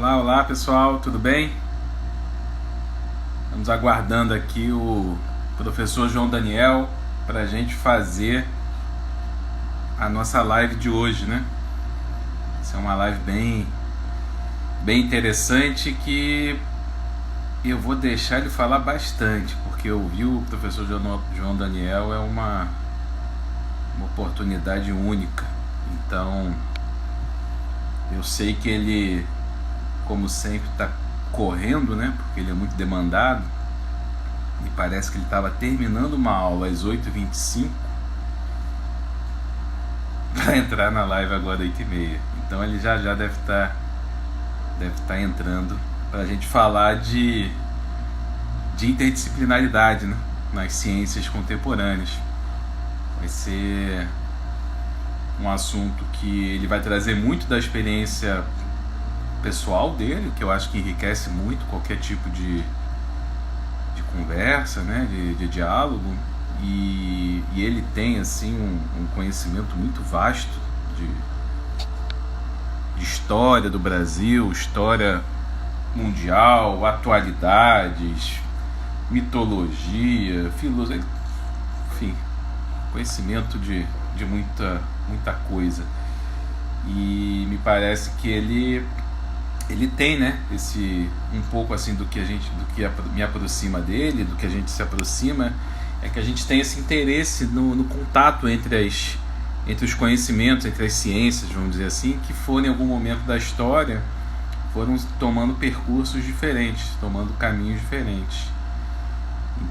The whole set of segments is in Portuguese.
Olá, olá pessoal, tudo bem? Estamos aguardando aqui o professor João Daniel para a gente fazer a nossa live de hoje, né? Essa é uma live bem interessante que eu vou deixar ele falar bastante, porque ouvir o professor João Daniel é uma oportunidade única. Então, eu sei que ele, como sempre, está correndo, né? Porque ele é muito demandado. E parece que ele estava terminando uma aula às 8h25 para entrar na live agora às 8h30. Então ele já deve estar entrando para a gente falar de interdisciplinaridade, né? Nas ciências contemporâneas. Vai ser um assunto que ele vai trazer muito da experiência pessoal dele, que eu acho que enriquece muito qualquer tipo de conversa, né, de diálogo, e ele tem assim um conhecimento muito vasto de história do Brasil, história mundial, atualidades, mitologia, filosofia, enfim, conhecimento de muita coisa. E me parece que ele tem, né, esse um pouco assim do que me aproxima dele, do que a gente se aproxima, é que a gente tem esse interesse no contato entre os conhecimentos, entre as ciências, vamos dizer assim, que foram em algum momento da história foram tomando percursos diferentes, tomando caminhos diferentes.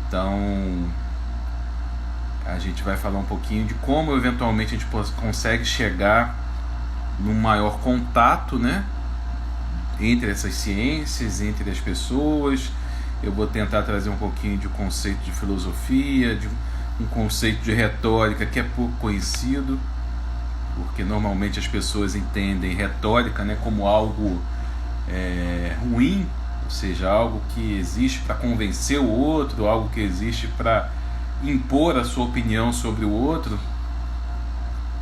Então a gente vai falar um pouquinho de como eventualmente a gente consegue chegar num maior contato, né, entre essas ciências, entre as pessoas. Eu vou tentar trazer um pouquinho de conceito de filosofia, de um conceito de retórica que é pouco conhecido, porque normalmente as pessoas entendem retórica, né, como algo ruim, ou seja, algo que existe para convencer o outro, algo que existe para impor a sua opinião sobre o outro.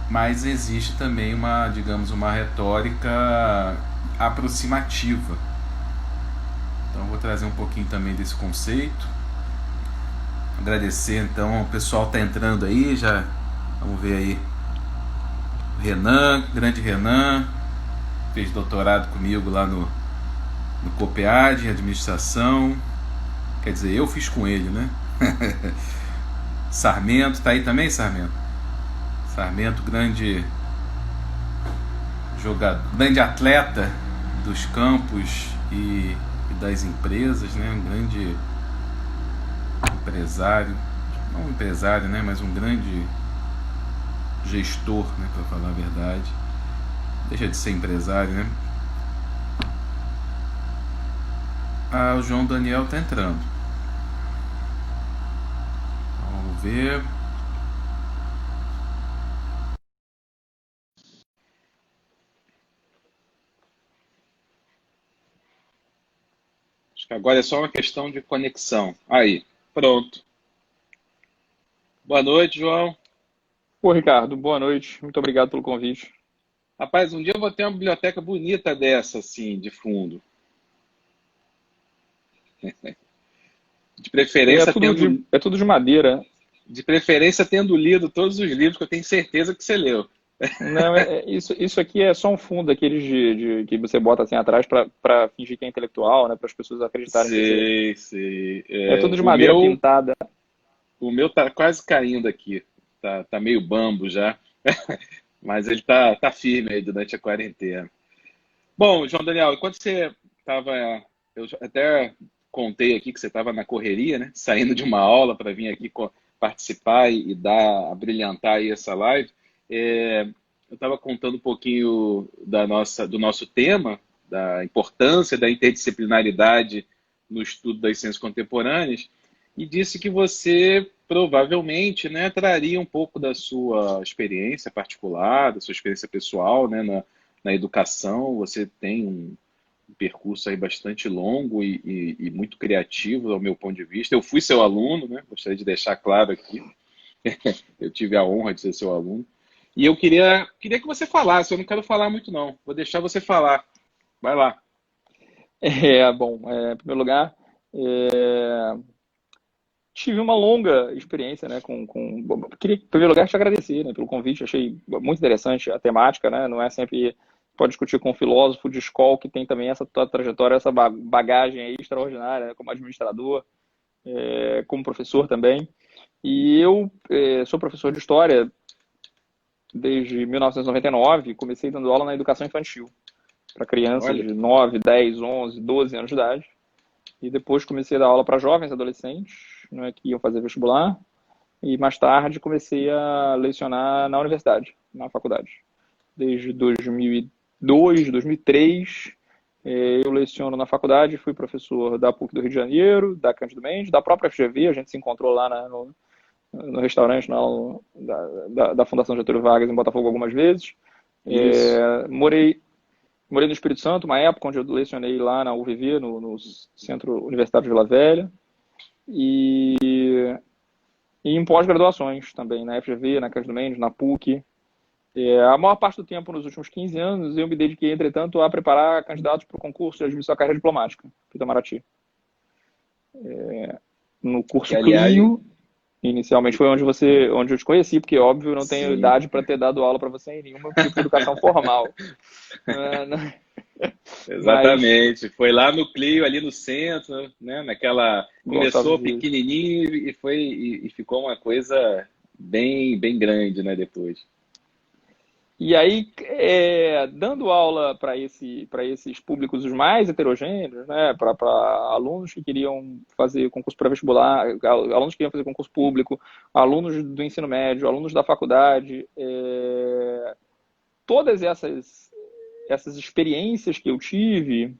Mas existe também uma retórica aproximativa. Então vou trazer um pouquinho também desse conceito. Agradecer então, o pessoal está entrando aí, já vamos ver aí. O Renan, grande Renan, fez doutorado comigo lá no COPEAD, em administração. Quer dizer, eu fiz com ele, né? Sarmento, tá aí também, Sarmento? Sarmento, grande jogador, grande atleta dos campos e das empresas, né? Um grande empresário, não um empresário, né? Mas um grande gestor, né? Para falar a verdade, deixa de ser empresário, né? O João Daniel tá entrando. Vamos ver. Acho que agora é só uma questão de conexão. Aí, pronto. Boa noite, João. Pô, Ricardo, boa noite. Muito obrigado pelo convite. Rapaz, um dia eu vou ter uma biblioteca bonita dessa, assim, de fundo. De É preferência tudo tendo, é tudo de madeira. de preferência tendo lido todos os livros que eu tenho certeza que você leu. Não, isso aqui é só um fundo daqueles que você bota assim atrás para fingir que é intelectual, né? Para as pessoas acreditarem que você. Sei, sei. É É, tudo de madeira pintada. o meu tá quase caindo aqui. Tá meio bambo já. Mas ele tá firme aí durante a quarentena. Bom, João Daniel, enquanto você estava. Eu até contei aqui que você estava na correria, né? Saindo de uma aula para vir aqui participar e brilhantar aí essa live. Eu estava contando um pouquinho do nosso tema, da importância da interdisciplinaridade no estudo das ciências contemporâneas, e disse que você provavelmente, né, traria um pouco da sua experiência particular, da sua experiência pessoal, né, na educação. Você tem um percurso aí bastante longo e muito criativo, ao meu ponto de vista. Eu fui seu aluno, né? Gostaria de deixar claro aqui. Eu tive a honra de ser seu aluno. E eu queria que você falasse. Eu não quero falar muito, não. Vou deixar você falar. Vai lá. Em primeiro lugar, é, tive uma longa experiência, né, bom, queria, em primeiro lugar, te agradecer, né, pelo convite, achei muito interessante a temática, né, não é sempre pode discutir com um filósofo de escola que tem também essa tua trajetória, essa bagagem aí extraordinária, né, como administrador, como professor também. E eu sou professor de história desde 1999, comecei dando aula na educação infantil para crianças Olha, de 9, 10, 11, 12 anos de idade. E depois comecei a dar aula para jovens adolescentes, né, que iam fazer vestibular. E mais tarde comecei a lecionar na universidade, na faculdade. Desde 2002, 2003, eu leciono na faculdade, fui professor da PUC do Rio de Janeiro, da Cândido Mendes, da própria FGV, a gente se encontrou lá no restaurante da Fundação Getúlio Vargas em Botafogo algumas vezes. isso. Morei no Espírito Santo, uma época onde eu lecionei lá na UVV, no Centro Universitário de Vila Velha, e, e em pós-graduações também, na FGV, na Cândido Mendes, na PUC. A maior parte do tempo, nos últimos 15 anos, eu me dediquei, entretanto, a preparar candidatos para o concurso de admissão à carreira diplomática, do Itamaraty. No Que, curso aliás, Clio, inicialmente foi onde eu te conheci, porque, óbvio, eu não tenho sim, idade para ter dado aula para você em nenhum tipo de educação formal. Mas exatamente. Foi lá no Clio, ali no centro, né? Naquela. gostava Começou disso. pequenininho e ficou uma coisa bem, bem grande, né? Depois. E aí, dando aula para esses públicos os mais heterogêneos, né, para alunos que queriam fazer concurso pré-vestibular, alunos que queriam fazer concurso público, alunos do ensino médio, alunos da faculdade, todas essas experiências que eu tive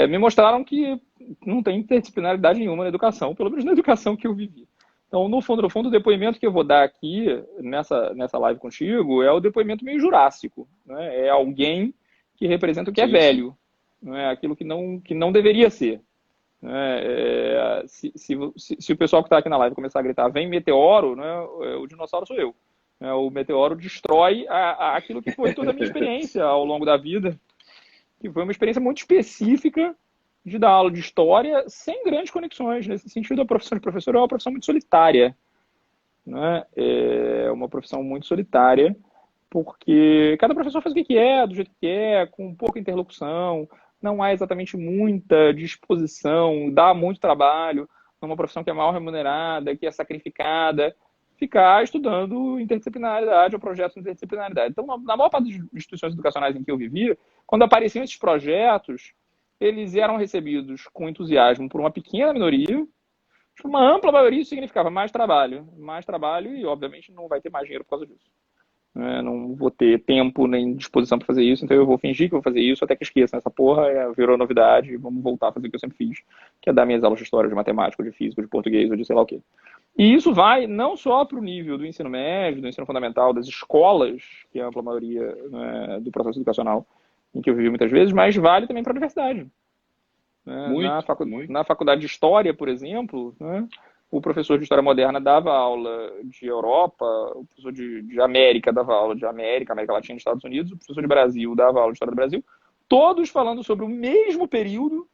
me mostraram que não tem interdisciplinaridade nenhuma na educação, pelo menos na educação que eu vivi. Então, no fundo, o depoimento que eu vou dar aqui nessa live contigo é o depoimento meio jurássico, né? É alguém que representa o que é Sim, sim. velho, não é aquilo que não deveria ser. Né? Se o pessoal que está aqui na live começar a gritar, vem meteoro, né? O dinossauro sou eu. O meteoro destrói aquilo que foi toda a minha experiência ao longo da vida, que foi uma experiência muito específica de dar aula de história sem grandes conexões. Nesse sentido, a profissão de professor é uma profissão muito solitária. Né? É uma profissão muito solitária, porque cada professor faz o que quer, do jeito que quer, com pouca interlocução, não há exatamente muita disposição, dá muito trabalho, é uma profissão que é mal remunerada, que é sacrificada, ficar estudando interdisciplinaridade ou projetos de interdisciplinaridade. Então, na maior parte das instituições educacionais em que eu vivia, quando apareciam esses projetos, eles eram recebidos com entusiasmo por uma pequena minoria, uma ampla maioria isso significava mais trabalho e, obviamente, não vai ter mais dinheiro por causa disso. Não vou ter tempo nem disposição para fazer isso, então eu vou fingir que vou fazer isso até que esqueça essa porra, virou novidade, vamos voltar a fazer o que eu sempre fiz, que é dar minhas aulas de história, de matemática, de física, de português ou de sei lá o quê. E isso vai não só para o nível do ensino médio, do ensino fundamental, das escolas, que é a ampla maioria, né, do processo educacional, em que eu vivi muitas vezes, mas vale também para a universidade. Né? Muito, muito. Na faculdade de História, por exemplo, né, o professor de História Moderna dava aula de Europa, o professor de América dava aula de América, América Latina e Estados Unidos, o professor de Brasil dava aula de História do Brasil, todos falando sobre o mesmo período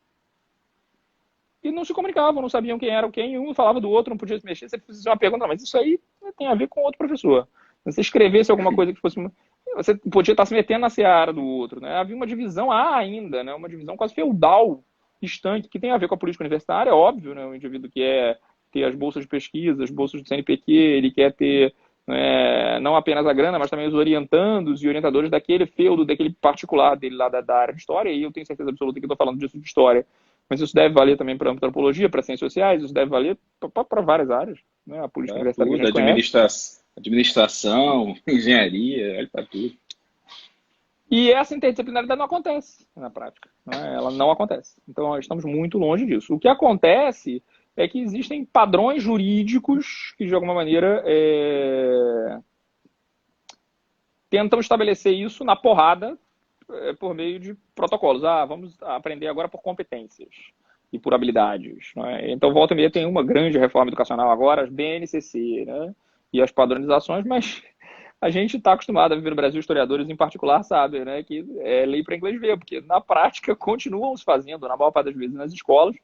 e não se comunicavam, não sabiam quem era quem, um falava do outro, não podia se mexer. Você fizesse uma pergunta, mas isso aí tem a ver com outro professor. Se você escrevesse alguma coisa que fosse... Você podia estar se metendo na seara do outro. Né? Havia uma divisão, ainda, né? Uma divisão quase feudal, estanque, que tem a ver com a política universitária, é óbvio, né? O indivíduo que quer ter as bolsas de pesquisa, as bolsas do CNPq, ele quer ter não apenas a grana, mas também os orientandos e orientadores daquele feudo, daquele particular dele lá da área de história, e eu tenho certeza absoluta que eu estou falando disso de história, mas isso deve valer também para antropologia, para ciências sociais, isso deve valer para várias áreas. Né? A política Para universitária que a tudo, gente conhece. administração, engenharia, olha para tudo. E essa interdisciplinaridade não acontece na prática. Né? Ela não acontece. Então, nós estamos muito longe disso. O que acontece é que existem padrões jurídicos que, de alguma maneira, tentam estabelecer isso na porrada por meio de protocolos. Vamos aprender agora por competências e por habilidades. Né? Então, volta e meia tem uma grande reforma educacional agora, as BNCC, né? E as padronizações, mas a gente está acostumado a viver no Brasil, historiadores em particular sabem, né, que é lei para inglês ver, porque na prática continuam se fazendo, na maior parte das vezes, nas escolas,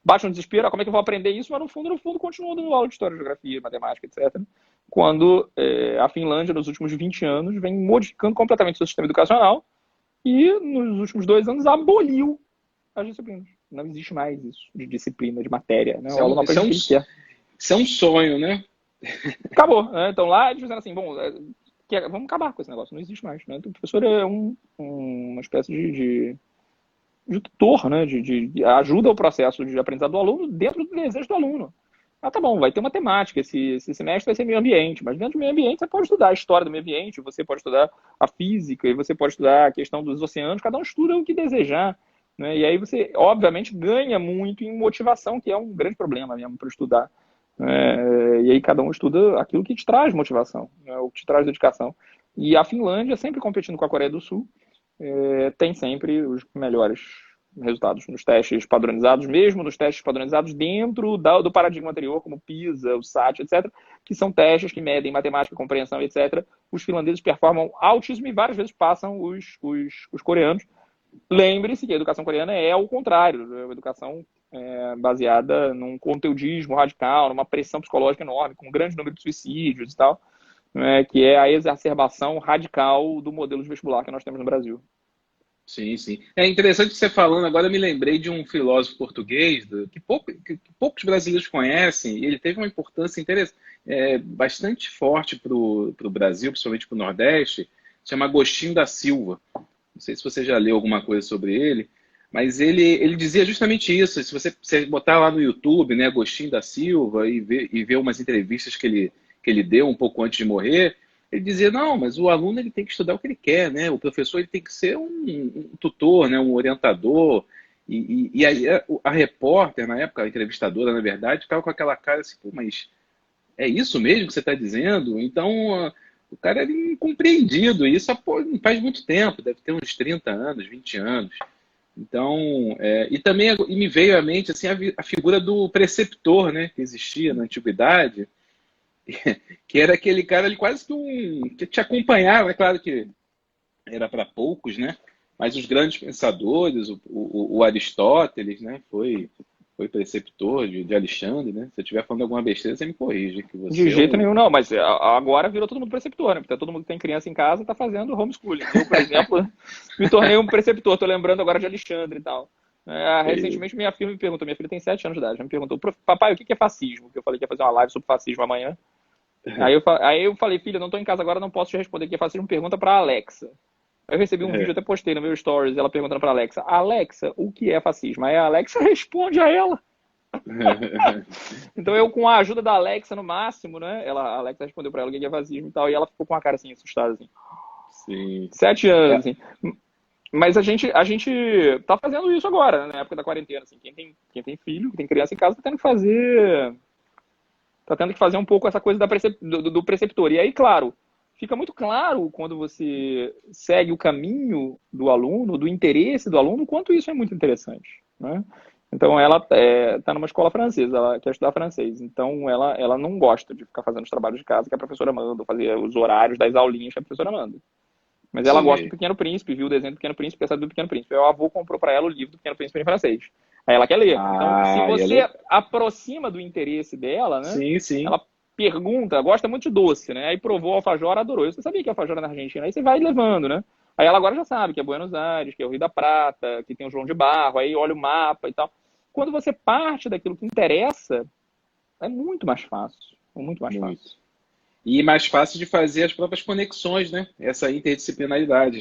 bate um desespero, como é que eu vou aprender isso? Mas no fundo, continuam dando aula de história, geografia, matemática, etc. Quando a Finlândia, nos últimos 20 anos, vem modificando completamente o seu sistema educacional e, nos últimos 2 anos, aboliu as disciplinas. Não existe mais isso, de disciplina, de matéria. Né? O aluno aprende o que ele quer. Isso é um sonho, né? Acabou. Né? Então lá eles fizeram assim, bom, vamos acabar com esse negócio, não existe mais. Né? Então, o professor é uma espécie de tutor, né? De ajuda ao processo de aprendizado do aluno dentro do desejo do aluno. Ah, tá bom, vai ter matemática, esse semestre vai ser meio ambiente, mas dentro do meio ambiente você pode estudar a história do meio ambiente, você pode estudar a física, e você pode estudar a questão dos oceanos, cada um estuda o que desejar. Né? E aí você, obviamente, ganha muito em motivação, que é um grande problema mesmo para estudar. E aí cada um estuda aquilo que te traz motivação, né? O que te traz dedicação. E a Finlândia, sempre competindo com a Coreia do Sul, tem sempre os melhores resultados nos testes padronizados, mesmo nos testes padronizados dentro do paradigma anterior, como o PISA, o SAT, etc., que são testes que medem matemática, compreensão, etc. Os finlandeses performam altíssimo e várias vezes passam os coreanos. Lembre-se que a educação coreana é o contrário, é uma educação baseada num conteudismo radical, numa pressão psicológica enorme, com um grande número de suicídios e tal, que é a exacerbação radical do modelo de vestibular que nós temos no Brasil. Sim, sim. É interessante você falando, agora eu me lembrei de um filósofo português que poucos brasileiros conhecem, e ele teve uma importância bastante forte para o Brasil, principalmente para o Nordeste, chama Agostinho da Silva. Não sei se você já leu alguma coisa sobre ele, mas ele dizia justamente isso. Se você botar lá no YouTube, né, Agostinho da Silva, e ver umas entrevistas que ele deu um pouco antes de morrer, ele dizia, não, mas o aluno ele tem que estudar o que ele quer, né? O professor ele tem que ser um tutor, né? Um orientador. E aí a repórter, na época, a entrevistadora, na verdade, ficava com aquela cara assim, pô, mas é isso mesmo que você está dizendo? Então, o cara era incompreendido. E isso não faz muito tempo, deve ter uns 30 anos, 20 anos. Então, e também me veio à mente assim, a figura do preceptor, né? Que existia na antiguidade, que era aquele cara ali quase que te acompanhava, é claro que era para poucos, né? Mas os grandes pensadores, o Aristóteles, né? Foi preceptor de Alexandre, né? Se eu estiver falando alguma besteira, você me corrige. Que você de jeito nenhum, não, mas agora virou todo mundo preceptor, né? Porque todo mundo que tem criança em casa está fazendo homeschooling. Eu, por exemplo, me tornei um preceptor, estou lembrando agora de Alexandre e tal. Recentemente minha filha me perguntou, minha filha tem 7 anos de idade, ela me perguntou, papai, o que é fascismo? Que eu falei que ia fazer uma live sobre fascismo amanhã. Aí eu falei, filha, não estou em casa agora, não posso te responder, que é fascismo, pergunta para a Alexa. Eu recebi um vídeo, até postei no meu stories, ela perguntando para a Alexa, Alexa, o que é fascismo? Aí a Alexa responde a ela. Então eu, com a ajuda da Alexa no máximo, né? A Alexa respondeu para ela o que é fascismo e tal, e ela ficou com a cara assim, assustada, assim. Sim. 7 anos, assim. Mas a gente tá fazendo isso agora, né, na época da quarentena, assim. Quem tem filho, quem tem criança em casa, tá tendo que fazer um pouco essa coisa do preceptor. E aí, claro, fica muito claro quando você segue o caminho do aluno, do interesse do aluno, quanto isso é muito interessante, né? Então, ela está numa escola francesa, ela quer estudar francês. Então, ela não gosta de ficar fazendo os trabalhos de casa que a professora manda, fazer os horários das aulinhas que a professora manda. Mas ela gosta do Pequeno Príncipe, viu o desenho do Pequeno Príncipe, quer saber do Pequeno Príncipe. Aí o avô comprou para ela o livro do Pequeno Príncipe em francês. Aí ela quer ler. Então, se você aproxima do interesse dela, né? Sim, sim. Ela pergunta, gosta muito de doce, né? Aí provou alfajor, adorou. Você sabia que é alfajor é na Argentina? Aí você vai levando, né? Aí ela agora já sabe que é Buenos Aires, que é o Rio da Prata, que tem o João de Barro, aí olha o mapa e tal. Quando você parte daquilo que interessa, é muito mais fácil. Muito mais fácil. E mais fácil de fazer as próprias conexões, né? Essa interdisciplinaridade.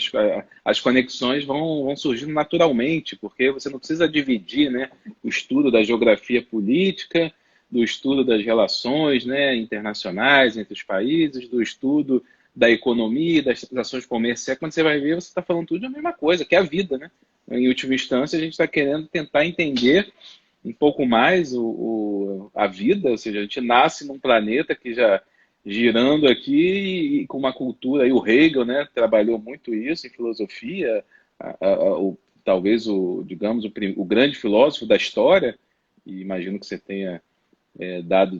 As conexões vão surgindo naturalmente, porque você não precisa dividir, né, o estudo da geografia política, do estudo das relações, né, internacionais entre os países, do estudo da economia, das transações comerciais. Quando você vai ver, você está falando tudo da mesma coisa, que é a vida, né? Em última instância, a gente está querendo tentar entender um pouco mais a vida, ou seja, a gente nasce num planeta que já girando aqui e com uma cultura, aí o Hegel, né, trabalhou muito isso em filosofia, talvez digamos, o grande filósofo da história, e imagino que você tenha dado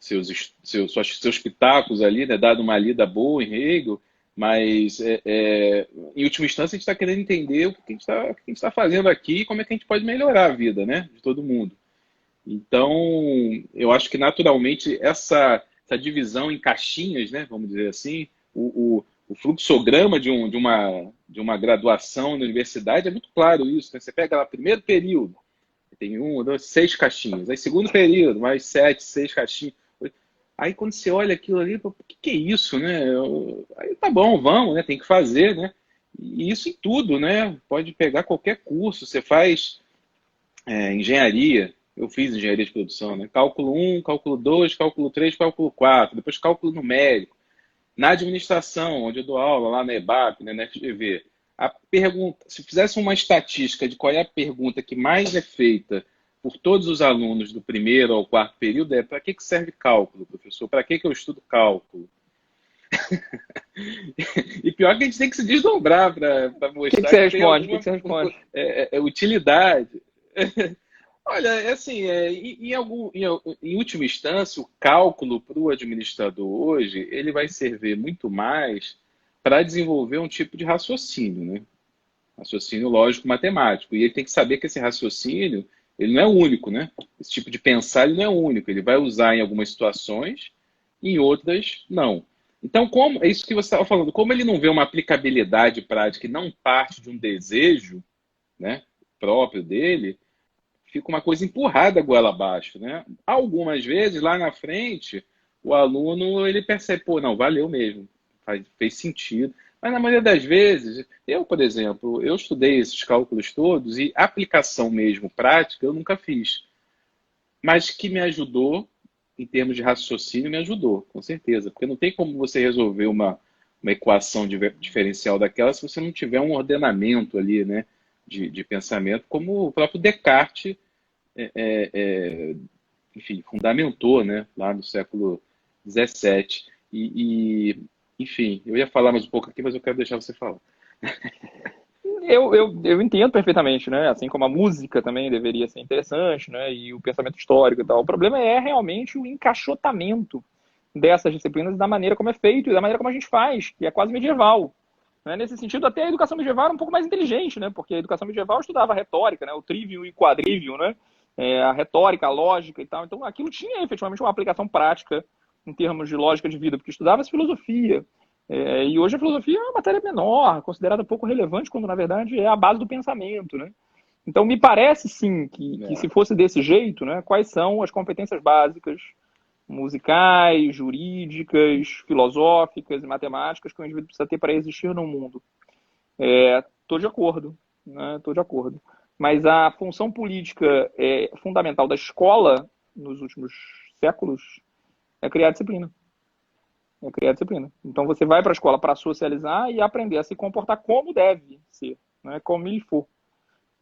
seus pitacos ali, né? Dado uma lida boa em Hegel, mas em última instância a gente está querendo entender o que a gente está fazendo aqui e como é que a gente pode melhorar a vida, né? De todo mundo. Então, eu acho que naturalmente essa divisão em caixinhas, né? Vamos dizer assim, o fluxograma de uma graduação na universidade é muito claro isso, né? Você pega lá primeiro período, tem 1, 2, 6 caixinhas. Aí segundo período, mais 7, 6 caixinhas. Aí quando você olha aquilo ali, o que é isso, né? Aí tá bom, vamos, né? Tem que fazer, né? E isso em tudo, né? Pode pegar qualquer curso. Você faz engenharia. Eu fiz engenharia de produção, né? Cálculo 1, cálculo 2, cálculo 3, cálculo 4. Depois cálculo numérico. Na administração, onde eu dou aula, lá na EBAP, né, na FGV, a pergunta, se fizesse uma estatística de qual é a pergunta que mais é feita por todos os alunos do primeiro ao quarto período, é para que serve cálculo, professor? Para que eu estudo cálculo? E pior que a gente tem que se desdobrar para mostrar que você tem responde? alguma Que você responde? utilidade. Olha, é assim, em última instância, o cálculo para o administrador hoje, ele vai servir muito mais para desenvolver um tipo de raciocínio, né? Raciocínio lógico-matemático. E ele tem que saber que esse raciocínio, ele não é único, né? Esse tipo de pensar, ele não é único. Ele vai usar em algumas situações, em outras, não. Então, como é isso que você estava falando, como ele não vê uma aplicabilidade prática e não parte de um desejo, né, próprio dele, fica uma coisa empurrada goela abaixo, né? Algumas vezes, lá na frente, o aluno ele percebe, pô, não, valeu mesmo, fez sentido. Mas na maioria das vezes, eu, por exemplo, eu estudei esses cálculos todos e aplicação mesmo, prática, eu nunca fiz. Mas que me ajudou, em termos de raciocínio, me ajudou, com certeza. Porque não tem como você resolver uma equação diferencial daquela se você não tiver um ordenamento ali, né, de pensamento, como o próprio Descartes, enfim, fundamentou, né, lá no século XVII. Enfim, eu ia falar mais um pouco aqui, mas eu quero deixar você falar. Eu entendo perfeitamente, né? Assim como a música também deveria ser interessante, né? E o pensamento histórico e tal. O problema é realmente o encaixotamento dessas disciplinas da maneira como é feito e da maneira como a gente faz, que é quase medieval. Né? Nesse sentido, até a educação medieval era um pouco mais inteligente, né? Porque a educação medieval estudava a retórica, né? O trivium e quadrivium, né? A retórica, a lógica e tal. Então, aquilo tinha efetivamente uma aplicação prática em termos de lógica de vida, porque estudava-se filosofia. E hoje a filosofia é uma matéria menor, considerada pouco relevante, quando na verdade é a base do pensamento, né? Então me parece sim que se fosse desse jeito, né, quais são as competências básicas musicais, jurídicas, filosóficas e matemáticas que o indivíduo precisa ter para existir no mundo? Estou de acordo, né? Estou de acordo. Mas a função política fundamental da escola nos últimos séculos é criar disciplina. É criar disciplina. Então você vai para a escola para socializar e aprender a se comportar como deve ser, né? Como ele for.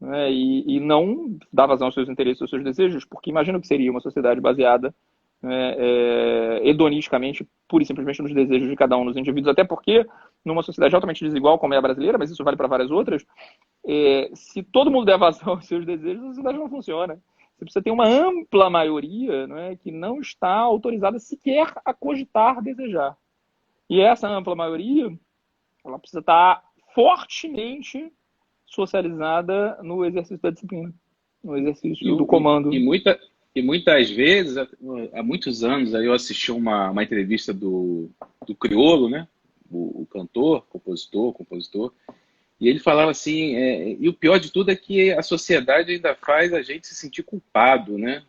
Né? E não dar vazão aos seus interesses, aos seus desejos, porque imagino que seria uma sociedade baseada hedonisticamente, pura e simplesmente nos desejos de cada um dos indivíduos, até porque numa sociedade altamente desigual como é a brasileira, mas isso vale para várias outras, se todo mundo der vazão aos seus desejos, a sociedade não funciona. Você precisa ter uma ampla maioria, né, que não está autorizada sequer a cogitar desejar. E essa ampla maioria, ela precisa estar fortemente socializada no exercício da disciplina, no exercício do comando. E muitas vezes, há muitos anos, aí eu assisti uma entrevista do Criolo, né, o cantor, compositor, e ele falava assim, e o pior de tudo é que a sociedade ainda faz a gente se sentir culpado, né?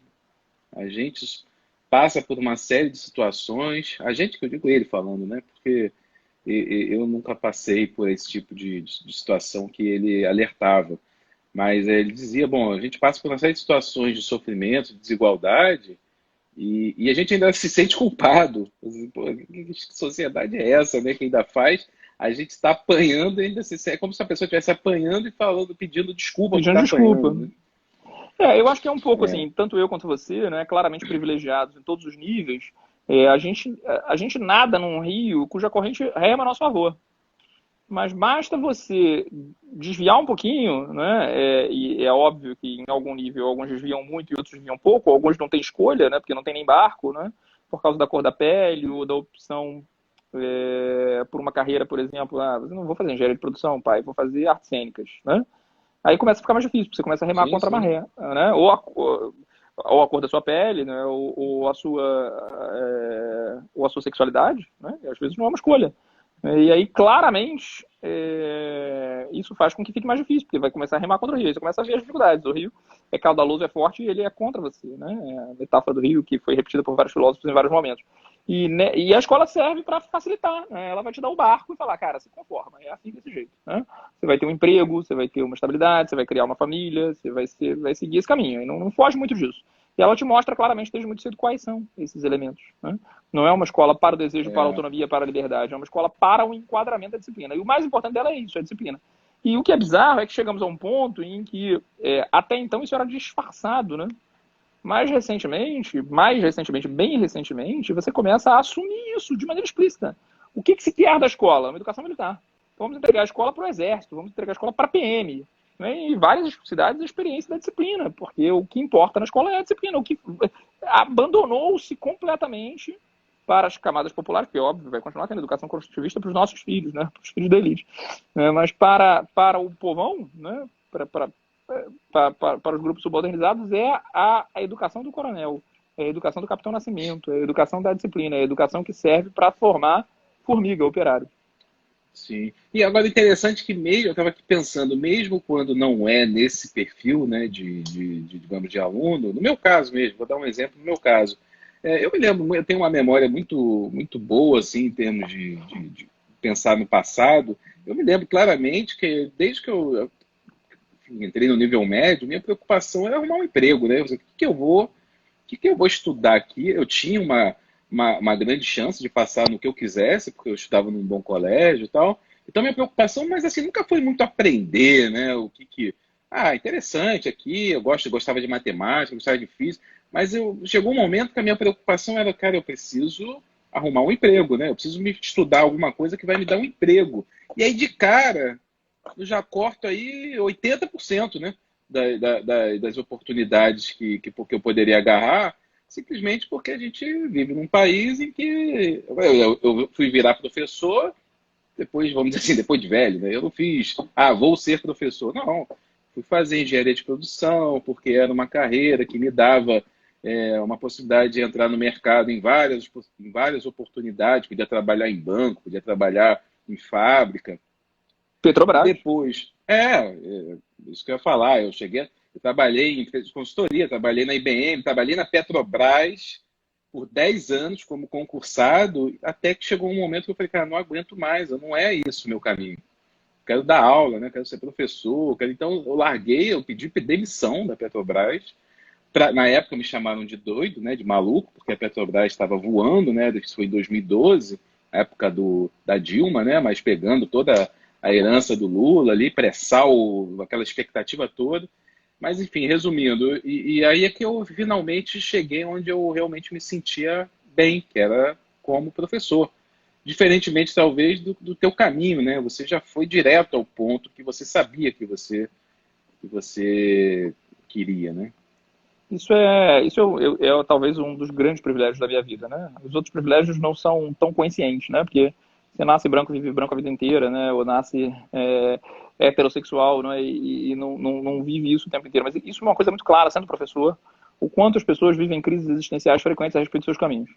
A gente passa por uma série de situações, a gente, que eu digo ele falando, né? Porque eu nunca passei por esse tipo de situação que ele alertava. Mas ele dizia, bom, a gente passa por uma série de situações de sofrimento, de desigualdade, e a gente ainda se sente culpado. Pô, que sociedade é essa, né? Que ainda faz a gente está apanhando e ainda é como se a pessoa estivesse apanhando e falando, pedindo desculpa por estar apanhando. Né? Eu acho que é um pouco assim, tanto eu quanto você, né, claramente privilegiados em todos os níveis, a gente nada num rio cuja corrente rema a nosso favor. mas basta você desviar um pouquinho, né? E é óbvio que em algum nível alguns desviam muito e outros desviam pouco, alguns não têm escolha, né? Porque não tem nem barco, né? Por causa da cor da pele ou da opção por uma carreira, por exemplo, eu não vou fazer engenharia de produção, pai, vou fazer artes cênicas, né? Aí começa a ficar mais difícil, porque você começa a remar Sim, contra a sim. maré, né? Ou a cor da sua pele, né? Ou a sua sexualidade, né? E às vezes não é uma escolha. E aí, claramente, isso faz com que fique mais difícil, porque vai começar a remar contra o rio. Aí você começa a ver as dificuldades. O rio é caudaloso, é forte, e ele é contra você, né? É a metáfora do rio, que foi repetida por vários filósofos em vários momentos. E a escola serve para facilitar, né? Ela vai te dar o barco e falar, cara, se conforma, é assim desse jeito, né? Você vai ter um emprego, você vai ter uma estabilidade, você vai criar uma família, você vai seguir esse caminho. E não foge muito disso. E ela te mostra claramente desde muito cedo quais são esses elementos, né? Não é uma escola para o desejo, para a É, autonomia, para a liberdade. É uma escola para o enquadramento da disciplina. E o mais importante dela é isso, é a disciplina. E o que é bizarro é que chegamos a um ponto em que, até então, isso era disfarçado, né? Mais recentemente, bem recentemente, você começa a assumir isso de maneira explícita. O que se quer da escola? Uma educação militar. Vamos entregar a escola para o Exército, vamos entregar a escola para a PM. Né? Em várias cidades, a experiência da disciplina, porque o que importa na escola é a disciplina. O que abandonou-se completamente para as camadas populares, que óbvio, vai continuar tendo educação construtivista para os nossos filhos, né? Para os filhos da elite. Mas para o povão, né? Para os grupos subalternizados, é a educação do coronel, é a educação do Capitão Nascimento, é a educação da disciplina, é a educação que serve para formar formiga, operário. sim. E agora interessante que mesmo, eu estava aqui pensando, mesmo quando não é nesse perfil, né, digamos, de aluno, no meu caso mesmo, vou dar um exemplo no meu caso. Eu me lembro, eu tenho uma memória muito boa, assim, em termos de pensar no passado. Eu me lembro claramente que desde que eu enfim, entrei no nível médio, minha preocupação era arrumar um emprego, né? O que que eu vou estudar aqui? Eu tinha uma grande chance de passar no que eu quisesse, porque eu estudava num bom colégio e tal. Então, minha preocupação, mas assim, nunca foi muito aprender, né? Interessante aqui, gostava de matemática, gostava de física, mas chegou um momento que a minha preocupação era, cara, eu preciso arrumar um emprego, né? Eu preciso me estudar alguma coisa que vai me dar um emprego. E aí, de cara, eu já corto aí 80%, né, das oportunidades que eu poderia agarrar, simplesmente porque a gente vive num país em que eu fui virar professor depois, vamos dizer assim, depois de velho, né? Eu não fiz, vou ser professor. Não, fui fazer engenharia de produção porque era uma carreira que me dava uma possibilidade de entrar no mercado em várias oportunidades, podia trabalhar em banco, podia trabalhar em fábrica. E Petrobras. depois, isso que eu ia falar, eu trabalhei em empresa de consultoria, trabalhei na IBM, trabalhei na Petrobras por 10 anos como concursado, até que chegou um momento que eu falei, cara, não aguento mais, não é isso o meu caminho. Quero dar aula, né? Quero ser professor, então eu larguei, eu pedi demissão da Petrobras. Na época me chamaram de doido, né, de maluco, porque a Petrobras estava voando, né? Isso foi em 2012, a época da Dilma, né? Mas pegando toda a herança do Lula ali, pré-sal, aquela expectativa toda. Mas, enfim, resumindo, e aí é que eu finalmente cheguei onde eu realmente me sentia bem, que era como professor. Diferentemente, talvez, do teu caminho, né? Você já foi direto ao ponto que você sabia que você queria, né? Isso é talvez um dos grandes privilégios da minha vida, né? Os outros privilégios não são tão conscientes, né? Porque você nasce branco, vive branco a vida inteira, né? Ou nasce heterossexual, né? E não vive isso o tempo inteiro. Mas isso é uma coisa muito clara, sendo professor, o quanto as pessoas vivem crises existenciais frequentes a respeito dos seus caminhos.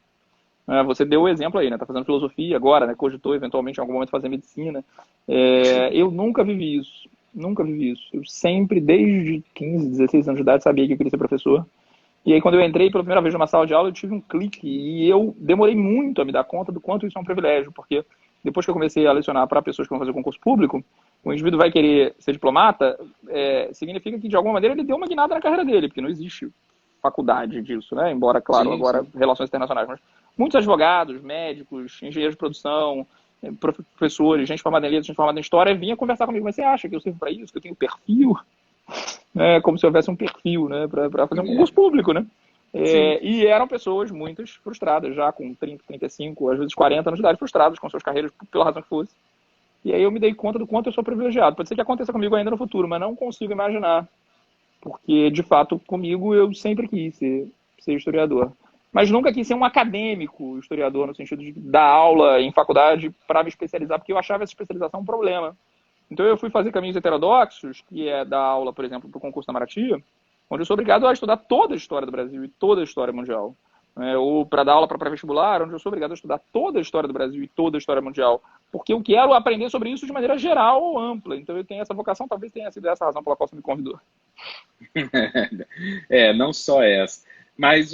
Você deu o exemplo aí, né? Tá fazendo filosofia agora, né? Cogitou eventualmente em algum momento fazer medicina. Eu nunca vivi isso. Nunca vivi isso. Eu sempre, desde 15, 16 anos de idade, sabia que eu queria ser professor. E aí, quando eu entrei pela primeira vez numa sala de aula, eu tive um clique e eu demorei muito a me dar conta do quanto isso é um privilégio, porque depois que eu comecei a lecionar para pessoas que vão fazer concurso público, o indivíduo vai querer ser diplomata, significa que, de alguma maneira, ele deu uma guinada na carreira dele, porque não existe faculdade disso, né? Embora, claro, Sim, agora sim. relações internacionais. Mas muitos advogados, médicos, engenheiros de produção, professores, gente formada em letras, gente formada em história, vinha conversar comigo. Mas você acha que eu sirvo para isso? Que eu tenho perfil? Como se houvesse um perfil, né? Para fazer um concurso público, né? Sim. E eram pessoas muitas frustradas, já com 30, 35, às vezes 40 anos de idade, frustradas com suas carreiras, pela razão que fosse. E aí eu me dei conta do quanto eu sou privilegiado. Pode ser que aconteça comigo ainda no futuro, mas não consigo imaginar. Porque, de fato, comigo eu sempre quis ser historiador. Mas nunca quis ser um acadêmico historiador, no sentido de dar aula em faculdade para me especializar, porque eu achava essa especialização um problema. Então eu fui fazer caminhos heterodoxos, que é dar aula, por exemplo, para o concurso da Itamaraty, onde eu sou obrigado a estudar toda a história do Brasil e toda a história mundial. Ou para dar aula para pré-vestibular, onde eu sou obrigado a estudar toda a história do Brasil e toda a história mundial. Porque eu quero aprender sobre isso de maneira geral ou ampla. Então eu tenho essa vocação, talvez tenha sido essa a razão pela qual você me convidou. Não só essa. Mas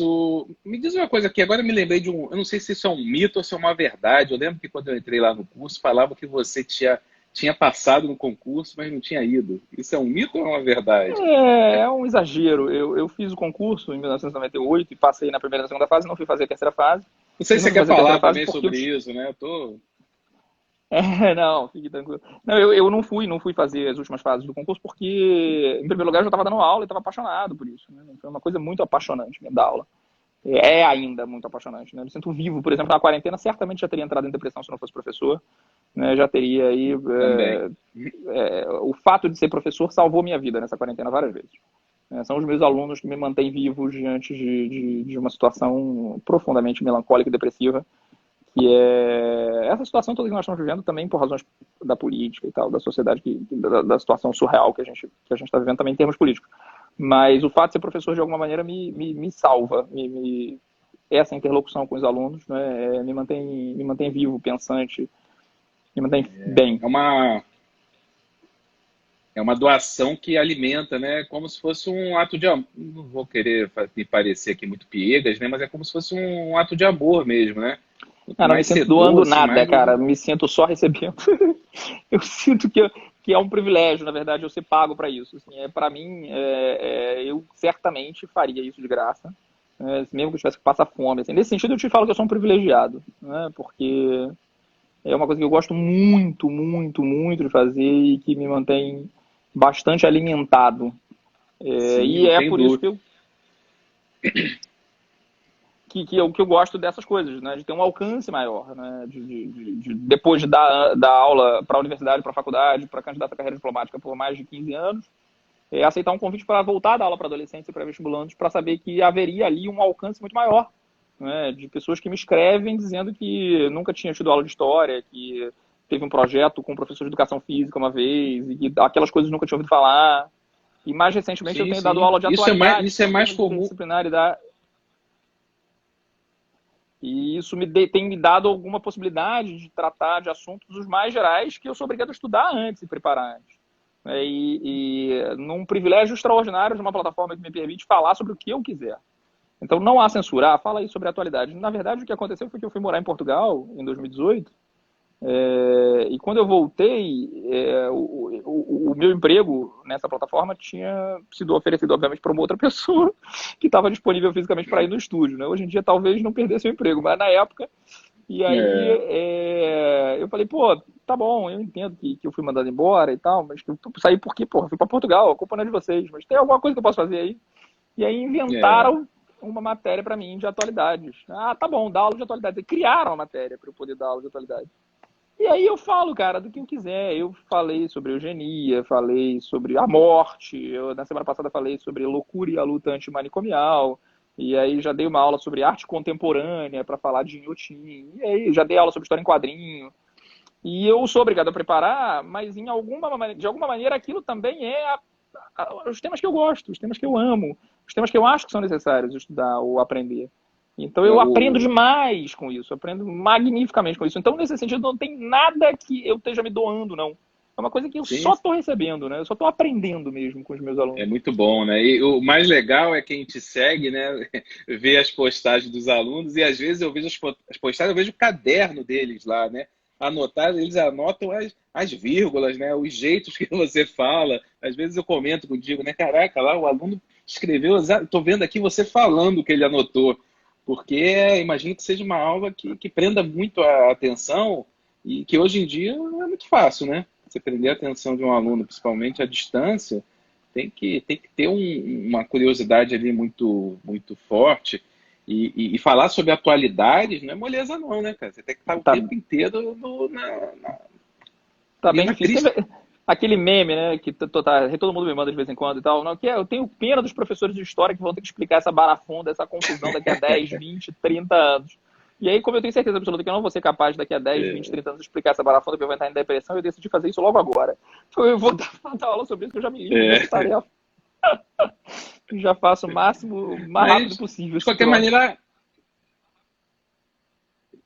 me diz uma coisa aqui, agora eu me lembrei de um. Eu não sei se isso é um mito ou se é uma verdade. Eu lembro que quando eu entrei lá no curso, falava que você tinha passado no concurso, mas não tinha ido. Isso é um mito ou é uma verdade? É um exagero. Eu fiz o concurso em 1998 e passei na primeira e na segunda fase, não fui fazer a terceira fase. Não sei E se não você fui quer fazer a terceira falar fase também porque sobre isso, né? não, fique tranquilo. Não, eu não fui fazer as últimas fases do concurso porque, em primeiro lugar, eu já estava dando aula e estava apaixonado por isso. Né? Foi uma coisa muito apaixonante mesmo, dar aula. É ainda muito apaixonante. Né? Eu me sinto vivo. Por exemplo, na quarentena, certamente já teria entrado em depressão se não fosse professor. Né? Já teria aí. Também. O fato de ser professor salvou minha vida nessa quarentena várias vezes. São os meus alunos que me mantêm vivo diante de uma situação profundamente melancólica e depressiva, que é essa situação toda que nós estamos vivendo também por razões da política e tal, da sociedade, da situação surreal que a gente está vivendo também em termos políticos. Mas o fato de ser professor, de alguma maneira, me salva. Essa interlocução com os alunos, né, me mantém vivo, pensante, me mantém bem. É uma doação que alimenta, né? Como se fosse um ato de amor. Não vou querer me parecer aqui muito piegas, né? Mas é como se fosse um ato de amor mesmo, né? Quanto Não me mais sinto você doa, doando assim, nada, mais você... cara. Me sinto só recebendo. Eu sinto que é um privilégio, na verdade, eu ser pago para isso. Assim, para mim, eu certamente faria isso de graça, mesmo que eu tivesse que passar fome. Assim. Nesse sentido, eu te falo que eu sou um privilegiado, né? Porque é uma coisa que eu gosto muito, muito, muito de fazer e que me mantém bastante alimentado. Sim, E não é tem por isso dúvida. que eu gosto dessas coisas, né? De ter um alcance maior, né? Depois de dar aula para a universidade, para a faculdade, para candidato à carreira diplomática por mais de 15 anos, aceitar um convite para voltar a dar aula para adolescentes e pré-vestibulantes para saber que haveria ali um alcance muito maior, né? De pessoas que me escrevem dizendo que nunca tinha tido aula de história, que teve um projeto com um professor de educação física uma vez e que aquelas coisas nunca tinha ouvido falar. E mais recentemente eu Sim, tenho dado sim. aula de atualidades, Isso que é é um mais tema de comum. interdisciplinaridade. E isso tem me dado alguma possibilidade de tratar de assuntos os mais gerais que eu sou obrigado a estudar antes e preparar antes. Num privilégio extraordinário de uma plataforma que me permite falar sobre o que eu quiser. Então não há censura, fala aí sobre a atualidade. Na verdade, o que aconteceu foi que eu fui morar em Portugal em 2018, e quando eu voltei, o meu emprego nessa plataforma tinha sido oferecido, obviamente, para uma outra pessoa que estava disponível fisicamente para ir no estúdio. Né? Hoje em dia, talvez não perdesse o emprego, mas na época. E aí É, eu falei, pô, tá bom, eu entendo que eu fui mandado embora e tal, mas que eu saí porque, pô, eu fui para Portugal, a culpa não é de vocês, mas tem alguma coisa que eu posso fazer aí? E aí é. inventaram uma matéria para mim de atualidades. Ah, tá bom, dá aula de atualidades. E criaram a matéria para eu poder dar aula de atualidades. E aí eu falo, cara, do que eu quiser. Eu falei sobre eugenia, falei sobre a morte. Na semana passada falei sobre loucura e a luta antimanicomial. E aí já dei uma aula sobre arte contemporânea para falar de Inhotim. E aí já dei aula sobre história em quadrinho. E eu sou obrigado a preparar, mas de alguma maneira aquilo também os temas que eu gosto, os temas que eu amo, os temas que eu acho que são necessários estudar ou aprender. Então É eu aprendo o, demais com isso, aprendo magnificamente com isso. Então, nesse sentido, não tem nada que eu esteja me doando, não. É uma coisa que eu sim, só estou recebendo, né? Eu só estou aprendendo mesmo com os meus é alunos. muito bom, né? E o mais legal é quem te segue, né? Vê as postagens dos alunos e às vezes eu vejo as postagens, eu vejo o caderno deles lá, né? Anotar, eles anotam as vírgulas, né? Os jeitos que você fala. Às vezes eu comento contigo, né? Caraca, lá o aluno escreveu, estou vendo aqui você falando o que ele anotou. Porque imagino que seja uma aula que prenda muito a atenção e que hoje em dia é muito fácil, né? Você prender a atenção de um aluno, principalmente à distância, tem que ter uma curiosidade ali muito, muito forte. E falar sobre atualidades não é moleza não, né, cara? Você tem que estar o Tá, tempo inteiro Tá E é bem uma difícil. triste. Aquele meme, né, que todo mundo me manda de vez em quando e tal, não, que eu tenho pena dos professores de história que vão ter que explicar essa barafunda, essa confusão daqui a 10, 20, 30 anos. E aí, como eu tenho certeza absoluta que eu não vou ser capaz daqui a 10, 20, 30 anos de explicar essa barafunda, porque eu vou entrar em depressão, eu decidi fazer isso logo agora. Então eu vou dar aula sobre isso, que eu já me livro É, dessa tarefa. Já faço o máximo, o mais rápido mas, possível de esse qualquer troço. maneira,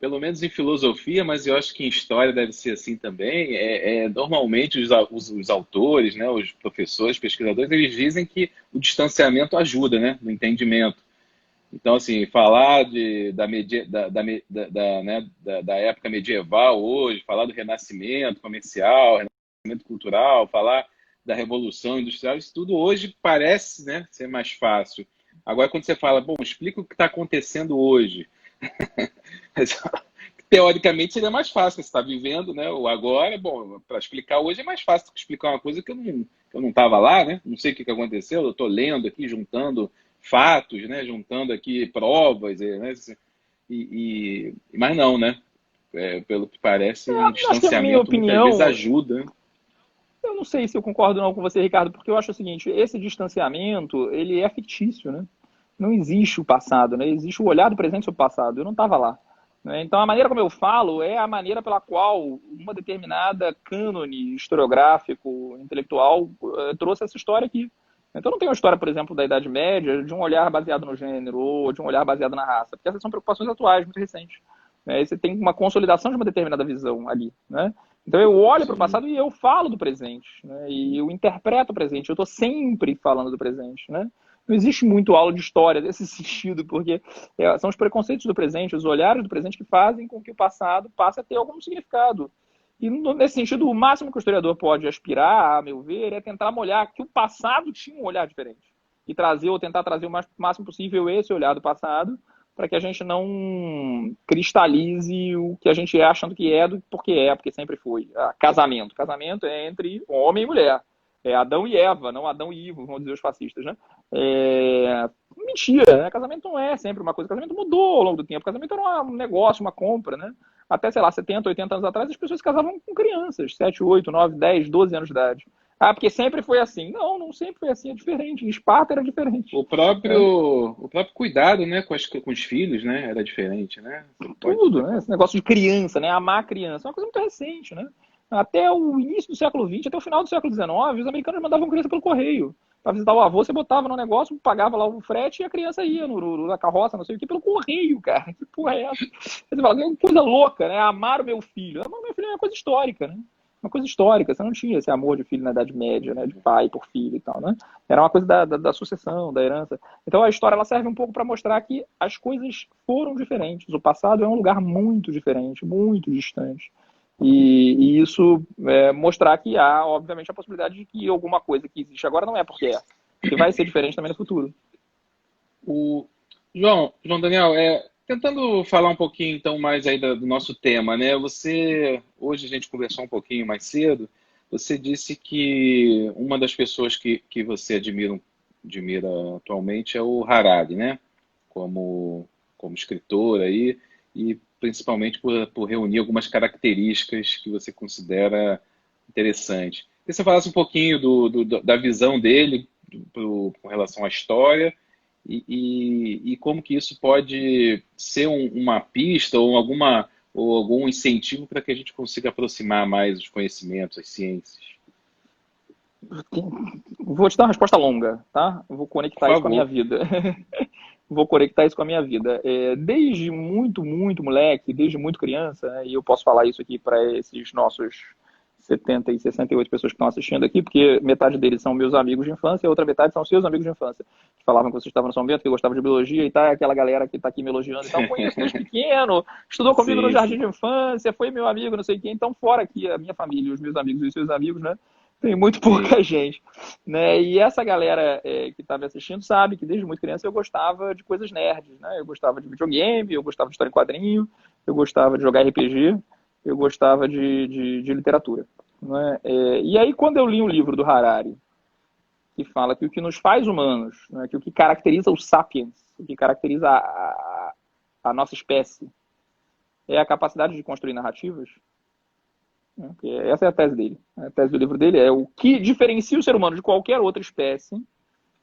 pelo menos em filosofia, mas eu acho que em história deve ser assim também. Normalmente os autores, né, os professores, pesquisadores, eles dizem que o distanciamento ajuda, né, no entendimento. Então, assim, falar da época medieval hoje, falar do renascimento comercial, renascimento cultural, falar da revolução industrial, isso tudo hoje parece, né, ser mais fácil. Agora, quando você fala, bom, explica o que está acontecendo hoje. Teoricamente seria mais fácil, você está vivendo, né, o agora. Bom, para explicar hoje é mais fácil do que explicar uma coisa que eu não estava lá, né? Não sei o que aconteceu, eu estou lendo aqui, juntando fatos, né? Juntando aqui provas, né? Mas não, né? Pelo que parece, um Acho que a minha distanciamento muitas vezes opinião, ajuda. eu não sei se eu concordo não com você, Ricardo, porque eu acho o seguinte, esse distanciamento, ele é fictício, né? Não existe o passado, né? Existe o olhar do presente sobre o passado. Eu não estava lá. Né? Então, a maneira como eu falo é a maneira pela qual uma determinada cânone historiográfico, intelectual, trouxe essa história aqui. Então, não tem uma história, por exemplo, da Idade Média de um olhar baseado no gênero ou de um olhar baseado na raça, porque essas são preocupações atuais, muito recentes. Né? Você tem uma consolidação de uma determinada visão ali. Né? Então, eu olho para o Sim. passado e eu falo do presente. Né? E eu interpreto o presente. Eu estou sempre falando do presente. Né? Não existe muito aula de história nesse sentido, porque são os preconceitos do presente, os olhares do presente que fazem com que o passado passe a ter algum significado. E, nesse sentido, o máximo que o historiador pode aspirar, a meu ver, é tentar molhar que o passado tinha um olhar diferente. E trazer, ou tentar trazer o máximo possível esse olhar do passado, para que a gente não cristalize o que a gente é achando que é do porque sempre foi. Casamento. Casamento é entre homem e mulher. É Adão e Eva, não Adão e Ivo, vão dizer os fascistas, né? Mentira, né? Casamento não é sempre uma coisa. Casamento mudou ao longo do tempo. Casamento era um negócio, uma compra, né? Até, sei lá, 70, 80 anos atrás, as pessoas se casavam com crianças, 7, 8, 9, 10, 12 anos de idade. Ah, porque sempre foi assim. Não, não sempre foi assim, é diferente. Em Esparta era diferente. O próprio, Né? o próprio cuidado, né, com os filhos, né, era diferente, né? Você pode Tudo, ter. né? Esse negócio de criança, né? Amar a criança. É uma coisa muito recente, né? Até o início do século XX, até o final do século XIX, os americanos mandavam criança pelo correio. Para visitar o avô, você botava no negócio, pagava lá o frete e a criança ia na carroça, não sei o que, pelo correio, cara. Que porra é essa? Você fala, que coisa louca, né? Amar o meu filho. Amar o meu filho é uma coisa histórica, né? Uma coisa histórica. Você não tinha esse amor de filho na Idade Média, né? De pai por filho e tal, né? Era uma coisa da sucessão, da herança. Então a história ela serve um pouco para mostrar que as coisas foram diferentes. O passado é um lugar muito diferente, muito distante. E isso mostrar que há, obviamente, a possibilidade de que alguma coisa que existe agora não é porque é. Que vai ser diferente também no futuro. O João Daniel, tentando falar um pouquinho então mais aí do nosso tema, né? Hoje a gente conversou um pouquinho mais cedo. Você disse que uma das pessoas que você admira atualmente é o Harari, né? Como escritor aí e principalmente por reunir algumas características que você considera interessantes. Que você falasse um pouquinho da visão dele com relação à história e como que isso pode ser uma pista ou algum incentivo para que a gente consiga aproximar mais os conhecimentos, as ciências. Vou te dar uma resposta longa, tá? Vou Por conectar isso com a minha favor. vida. Vou conectar isso com a minha vida. Desde muito, muito moleque, desde muito criança, né, e eu posso falar isso aqui para esses nossos 70 e 68 pessoas que estão assistindo aqui, porque metade deles são meus amigos de infância e a outra metade são seus amigos de infância, que falavam que você estava no São Bento, que gostava de biologia e tal, aquela galera que está aqui me elogiando e tal, conheço desde pequeno, estudou comigo no Sim, jardim sim. de infância, foi meu amigo, não sei quem, então fora aqui a minha família, os meus amigos e os seus amigos, né? Tem muito Sim. pouca gente. Né? E essa galera que está me assistindo sabe que desde muito criança eu gostava de coisas nerds. Né? Eu gostava de videogame, eu gostava de história em quadrinho, eu gostava de jogar RPG, eu gostava de literatura. Né? E aí, quando eu li um livro do Harari, que fala que o que nos faz humanos, né, que o que caracteriza os sapiens, o que caracteriza a nossa espécie, é a capacidade de construir narrativas, né? Porque essa é a tese dele. A tese do livro dele é o que diferencia o ser humano de qualquer outra espécie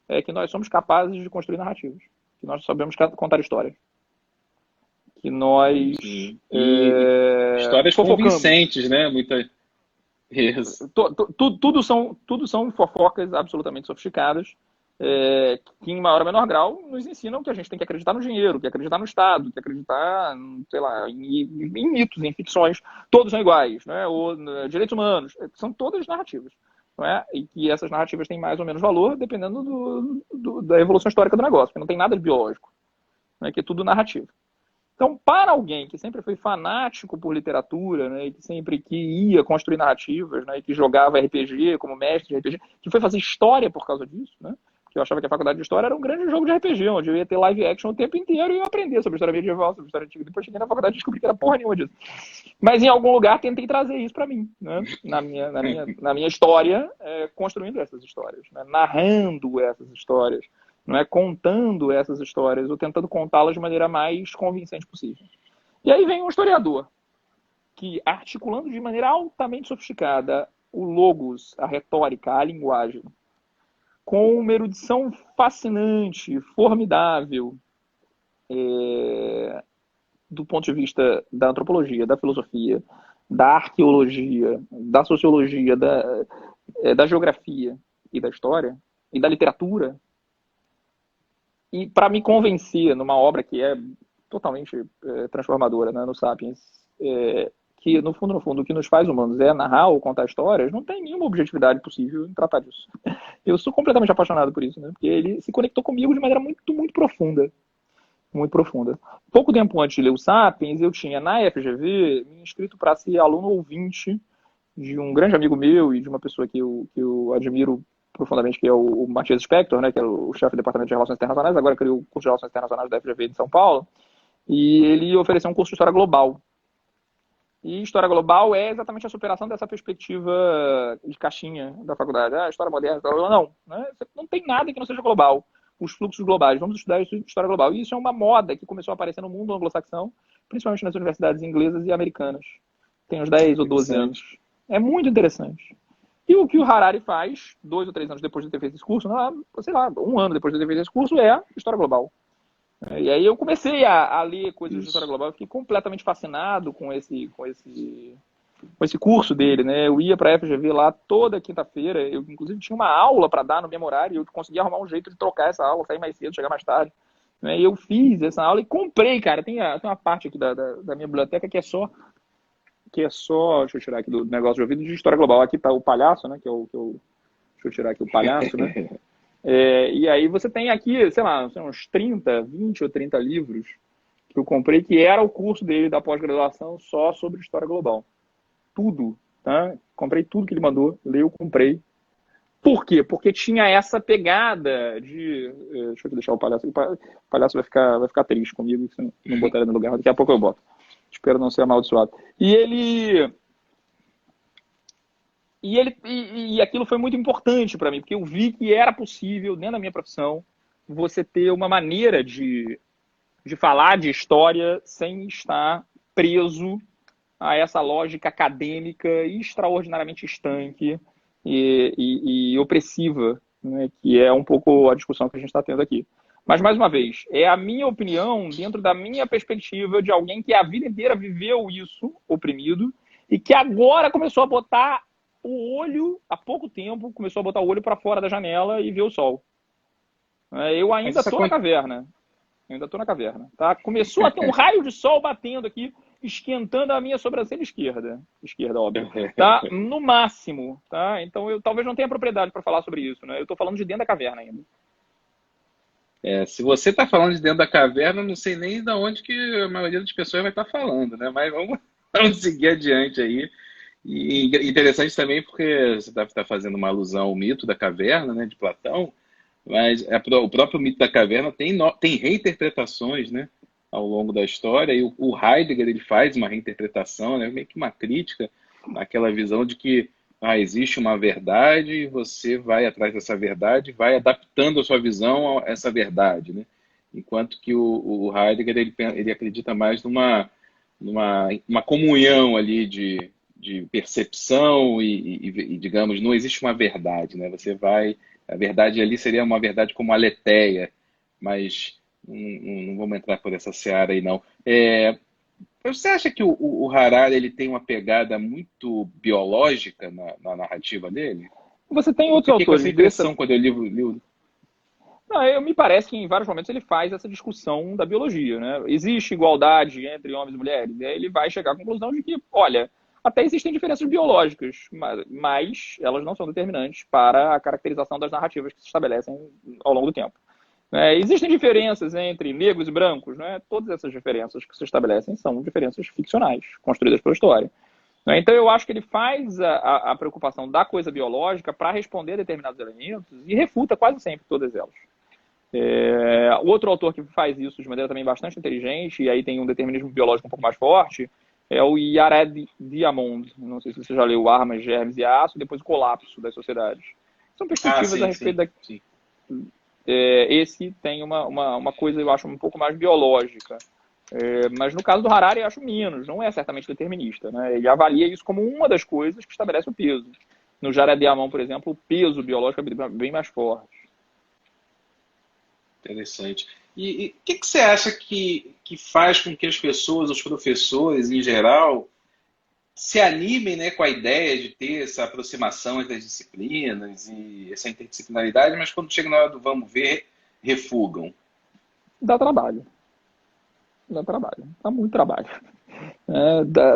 é que nós somos capazes de construir narrativas, que nós sabemos contar histórias, que nós Sim. E histórias fofocamos. convincentes, né? Isso. Tudo são fofocas absolutamente sofisticadas, que em maior ou menor grau nos ensinam que a gente tem que acreditar no dinheiro, que acreditar no Estado, que acreditar, sei lá, em mitos, em ficções. Todos são iguais, né? Ou direitos humanos, são todas narrativas. Não é? E que essas narrativas têm mais ou menos valor dependendo da evolução histórica do negócio, porque não tem nada de biológico, né? Que é tudo narrativo. Então, para alguém que sempre foi fanático por literatura, né, e que sempre que ia construir narrativas, né, e que jogava RPG como mestre de RPG, que foi fazer história por causa disso, né, porque eu achava que a faculdade de história era um grande jogo de RPG, onde eu ia ter live action o tempo inteiro e ia aprender sobre história medieval, sobre história antiga. Depois cheguei na faculdade e descobri que era porra nenhuma disso. Mas em algum lugar tentei trazer isso para mim, né, na minha história, construindo essas histórias, né, narrando essas histórias, não é contando essas histórias ou tentando contá-las de maneira mais convincente possível. E aí vem um historiador que, articulando de maneira altamente sofisticada o logos, a retórica, a linguagem, com uma erudição fascinante, formidável, do ponto de vista da antropologia, da filosofia, da arqueologia, da sociologia, da geografia e da história, e da literatura. E para me convencer numa obra que é totalmente transformadora, né, no Sapiens, que no fundo, o que nos faz humanos é narrar ou contar histórias, não tem nenhuma objetividade possível em tratar disso. Eu sou completamente apaixonado por isso, né, porque ele se conectou comigo de maneira muito, muito profunda. Muito profunda. Pouco tempo antes de ler o Sapiens, eu tinha na FGV me inscrito para ser aluno ouvinte de um grande amigo meu e de uma pessoa que eu admiro profundamente, que é o Matias Spector, né, que era o chefe do Departamento de Relações Internacionais, agora criou o curso de Relações Internacionais da FGV de São Paulo, e ele ofereceu um curso de História Global. E História Global é exatamente a superação dessa perspectiva de caixinha da faculdade. História moderna, história global. Não, né? Não tem nada que não seja global. Os fluxos globais. Vamos estudar História Global. E isso é uma moda que começou a aparecer no mundo anglo-saxão, principalmente nas universidades inglesas e americanas. Tem uns 10 ou 12 anos. É muito interessante. E o que o Harari faz, 2 ou 3 anos depois de ter feito esse curso, sei lá, 1 ano depois de ter feito esse curso, é História Global. E aí eu comecei a ler coisas de história global, eu fiquei completamente fascinado com esse curso dele, né? Eu ia para a FGV lá toda quinta-feira, eu inclusive tinha uma aula para dar no mesmo horário, e eu conseguia arrumar um jeito de trocar essa aula, sair mais cedo, chegar mais tarde. Né? E eu fiz essa aula e comprei, cara. Tem uma parte aqui da minha biblioteca que é só, deixa eu tirar aqui do negócio de ouvido, de história global. Aqui tá o palhaço, né? Deixa eu tirar aqui o palhaço, né? E aí você tem aqui, sei lá, uns 20 ou 30 livros que eu comprei, que era o curso dele da pós-graduação só sobre história global. Tudo, tá? Comprei tudo que ele mandou, eu comprei. Por quê? Porque tinha essa pegada de... Deixa eu deixar o palhaço. O palhaço vai ficar triste comigo se não botar ele no lugar. Daqui a pouco eu boto. Espero não ser amaldiçoado. E aquilo foi muito importante para mim, porque eu vi que era possível, dentro da minha profissão, você ter uma maneira de falar de história sem estar preso a essa lógica acadêmica extraordinariamente estanque e opressiva, né, que é um pouco a discussão que a gente está tendo aqui. Mas, mais uma vez, é a minha opinião dentro da minha perspectiva de alguém que a vida inteira viveu isso, oprimido, e que agora começou a botar o olho, há pouco tempo, começou a botar o olho para fora da janela e ver o sol. Eu ainda estou na caverna. Tá? Começou a ter um raio de sol batendo aqui, esquentando a minha sobrancelha esquerda, óbvio, tá? No máximo, tá? Então eu talvez não tenha propriedade para falar sobre isso, né? Eu estou falando de dentro da caverna ainda. Se você está falando de dentro da caverna, eu não sei nem de onde que a maioria das pessoas vai estar falando, né? Mas vamos seguir adiante aí. E interessante também porque você está fazendo uma alusão ao mito da caverna, né, de Platão, mas o próprio mito da caverna tem reinterpretações, né, ao longo da história, e o Heidegger ele faz uma reinterpretação, né, meio que uma crítica naquela visão de que existe uma verdade e você vai atrás dessa verdade, vai adaptando a sua visão a essa verdade, né? Enquanto que o Heidegger ele acredita mais numa comunhão ali de percepção digamos, não existe uma verdade, né? A verdade ali seria uma verdade como aletheia, mas não vamos entrar por essa seara aí, não. Você acha que o Harari ele tem uma pegada muito biológica na narrativa dele? Você tem Eu outros fiquei com essa autores impressão quando eu li. Não, me parece que em vários momentos ele faz essa discussão da biologia, né? Existe igualdade entre homens e mulheres? E aí ele vai chegar à conclusão de que, olha, até existem diferenças biológicas, mas elas não são determinantes para a caracterização das narrativas que se estabelecem ao longo do tempo. Existem diferenças entre negros e brancos, né? Todas essas diferenças que se estabelecem são diferenças ficcionais, construídas pela história. Então eu acho que ele faz a preocupação da coisa biológica para responder a determinados elementos e refuta quase sempre todas elas. Outro autor que faz isso de maneira também bastante inteligente, e aí tem um determinismo biológico um pouco mais forte, é o Yared Diamond. Não sei se você já leu Armas, Germes e Aço, depois o Colapso das Sociedades. São perspectivas Sim, a respeito sim. Esse tem uma coisa, eu acho, um pouco mais biológica. Mas no caso do Harari, eu acho menos, não é certamente determinista. Né? Ele avalia isso como uma das coisas que estabelece o peso. No Jared Diamond, por exemplo, o peso biológico é bem mais forte. Interessante. E o que você acha que faz com que as pessoas, os professores em geral, se animem, né, com a ideia de ter essa aproximação entre as disciplinas e essa interdisciplinaridade, mas quando chega na hora do vamos ver, refugam? Dá trabalho. Dá muito trabalho.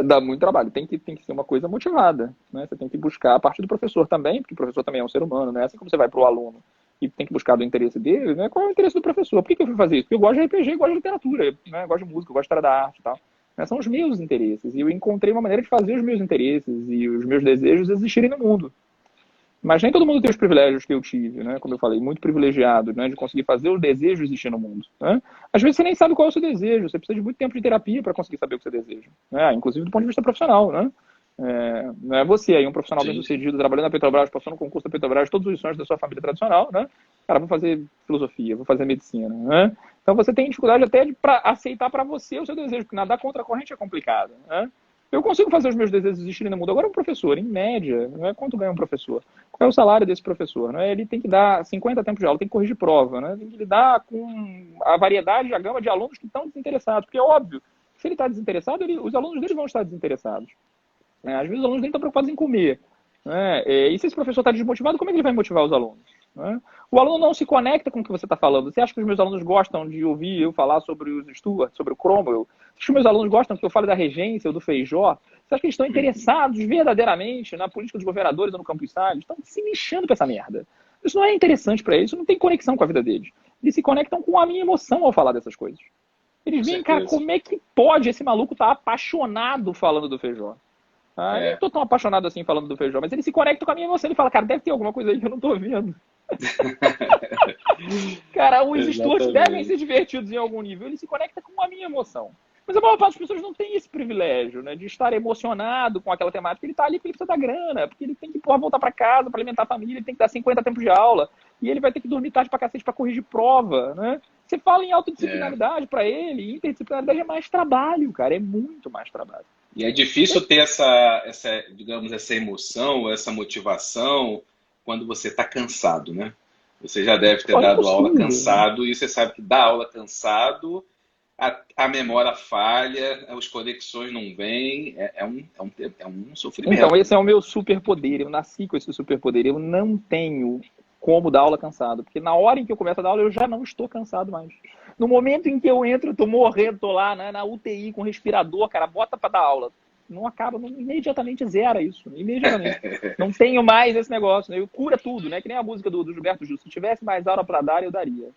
Dá muito trabalho. Tem que ser uma coisa motivada. Né? Você tem que buscar a parte do professor também, porque o professor também é um ser humano. Né? Assim como você vai para o aluno e tem que buscar do interesse dele, né? Qual é o interesse do professor? Por que eu fui fazer isso? Porque eu gosto de RPG, gosto de literatura, né? Gosto de música, gosto de história da arte e tal. Né? São os meus interesses. E eu encontrei uma maneira de fazer os meus interesses e os meus desejos existirem no mundo. Mas nem todo mundo tem os privilégios que eu tive, né? Como eu falei, muito privilegiado, né? De conseguir fazer o desejo existir no mundo. Né? Às vezes você nem sabe qual é o seu desejo, você precisa de muito tempo de terapia para conseguir saber o que você deseja. Né? Inclusive do ponto de vista profissional, né? Não é você aí, um profissional bem sucedido, trabalhando na Petrobras, passando no concurso da Petrobras, todos os sonhos da sua família tradicional, né? Cara, vou fazer filosofia, vou fazer medicina, né? Então você tem dificuldade até de aceitar para você o seu desejo, porque nadar contra a corrente é complicado, né? Eu consigo fazer os meus desejos existirem no mundo. Agora, um professor, em média, não é quanto ganha um professor? Qual é o salário desse professor? Né? Ele tem que dar 50 tempos de aula, tem que corrigir prova, né? Tem que lidar com a variedade, a gama de alunos que estão desinteressados. Porque é óbvio, se ele está desinteressado, os alunos dele vão estar desinteressados. Às vezes os alunos dele estão preocupados em comer. Né? E se esse professor está desmotivado, como é que ele vai motivar os alunos? Né? O aluno não se conecta com o que você está falando. Você acha que os meus alunos gostam de ouvir eu falar sobre os Stuart, sobre o Cromwell? Você acha que os meus alunos gostam que eu fale da regência ou do Feijó? Você acha que eles estão interessados verdadeiramente na política dos governadores ou no Campos Salles? Estão se lixando para essa merda. Isso não é interessante para eles, isso não tem conexão com a vida deles. Eles se conectam com a minha emoção ao falar dessas coisas. Eles veem, cara, como é que pode esse maluco estar apaixonado falando do Feijó? Eu não tô tão apaixonado assim falando do Feijó, mas ele se conecta com a minha emoção. Ele fala, cara, deve ter alguma coisa aí que eu não tô vendo. Cara, os Stuarts devem ser divertidos em algum nível. Ele se conecta com a minha emoção. Mas a maior parte das pessoas não tem esse privilégio, né, de estar emocionado com aquela temática. Ele tá ali porque ele precisa da grana, porque ele tem que voltar para casa para alimentar a família, ele tem que dar 50 tempos de aula, e ele vai ter que dormir tarde pra cacete para corrigir prova, né? Você fala em autodisciplinaridade para ele, interdisciplinaridade é mais trabalho, cara, é muito mais trabalho. E é difícil ter digamos, essa emoção, essa motivação quando você está cansado, né? Você já deve ter dado aula cansado e você sabe que dar aula cansado, a memória falha, as conexões não vêm, é um sofrimento. Então, esse é o meu superpoder. Eu nasci com esse superpoder. Eu não tenho como dar aula cansado, porque na hora em que eu começo a dar aula, eu já não estou cansado mais. No momento em que eu entro, eu tô morrendo, tô lá, né, na UTI com respirador, cara, bota para dar aula. Não acaba, imediatamente zera isso. Imediatamente. Não tenho mais esse negócio. Né? Eu cura tudo, né? Que nem a música do Gilberto Gil. Se tivesse mais aula para dar, eu daria.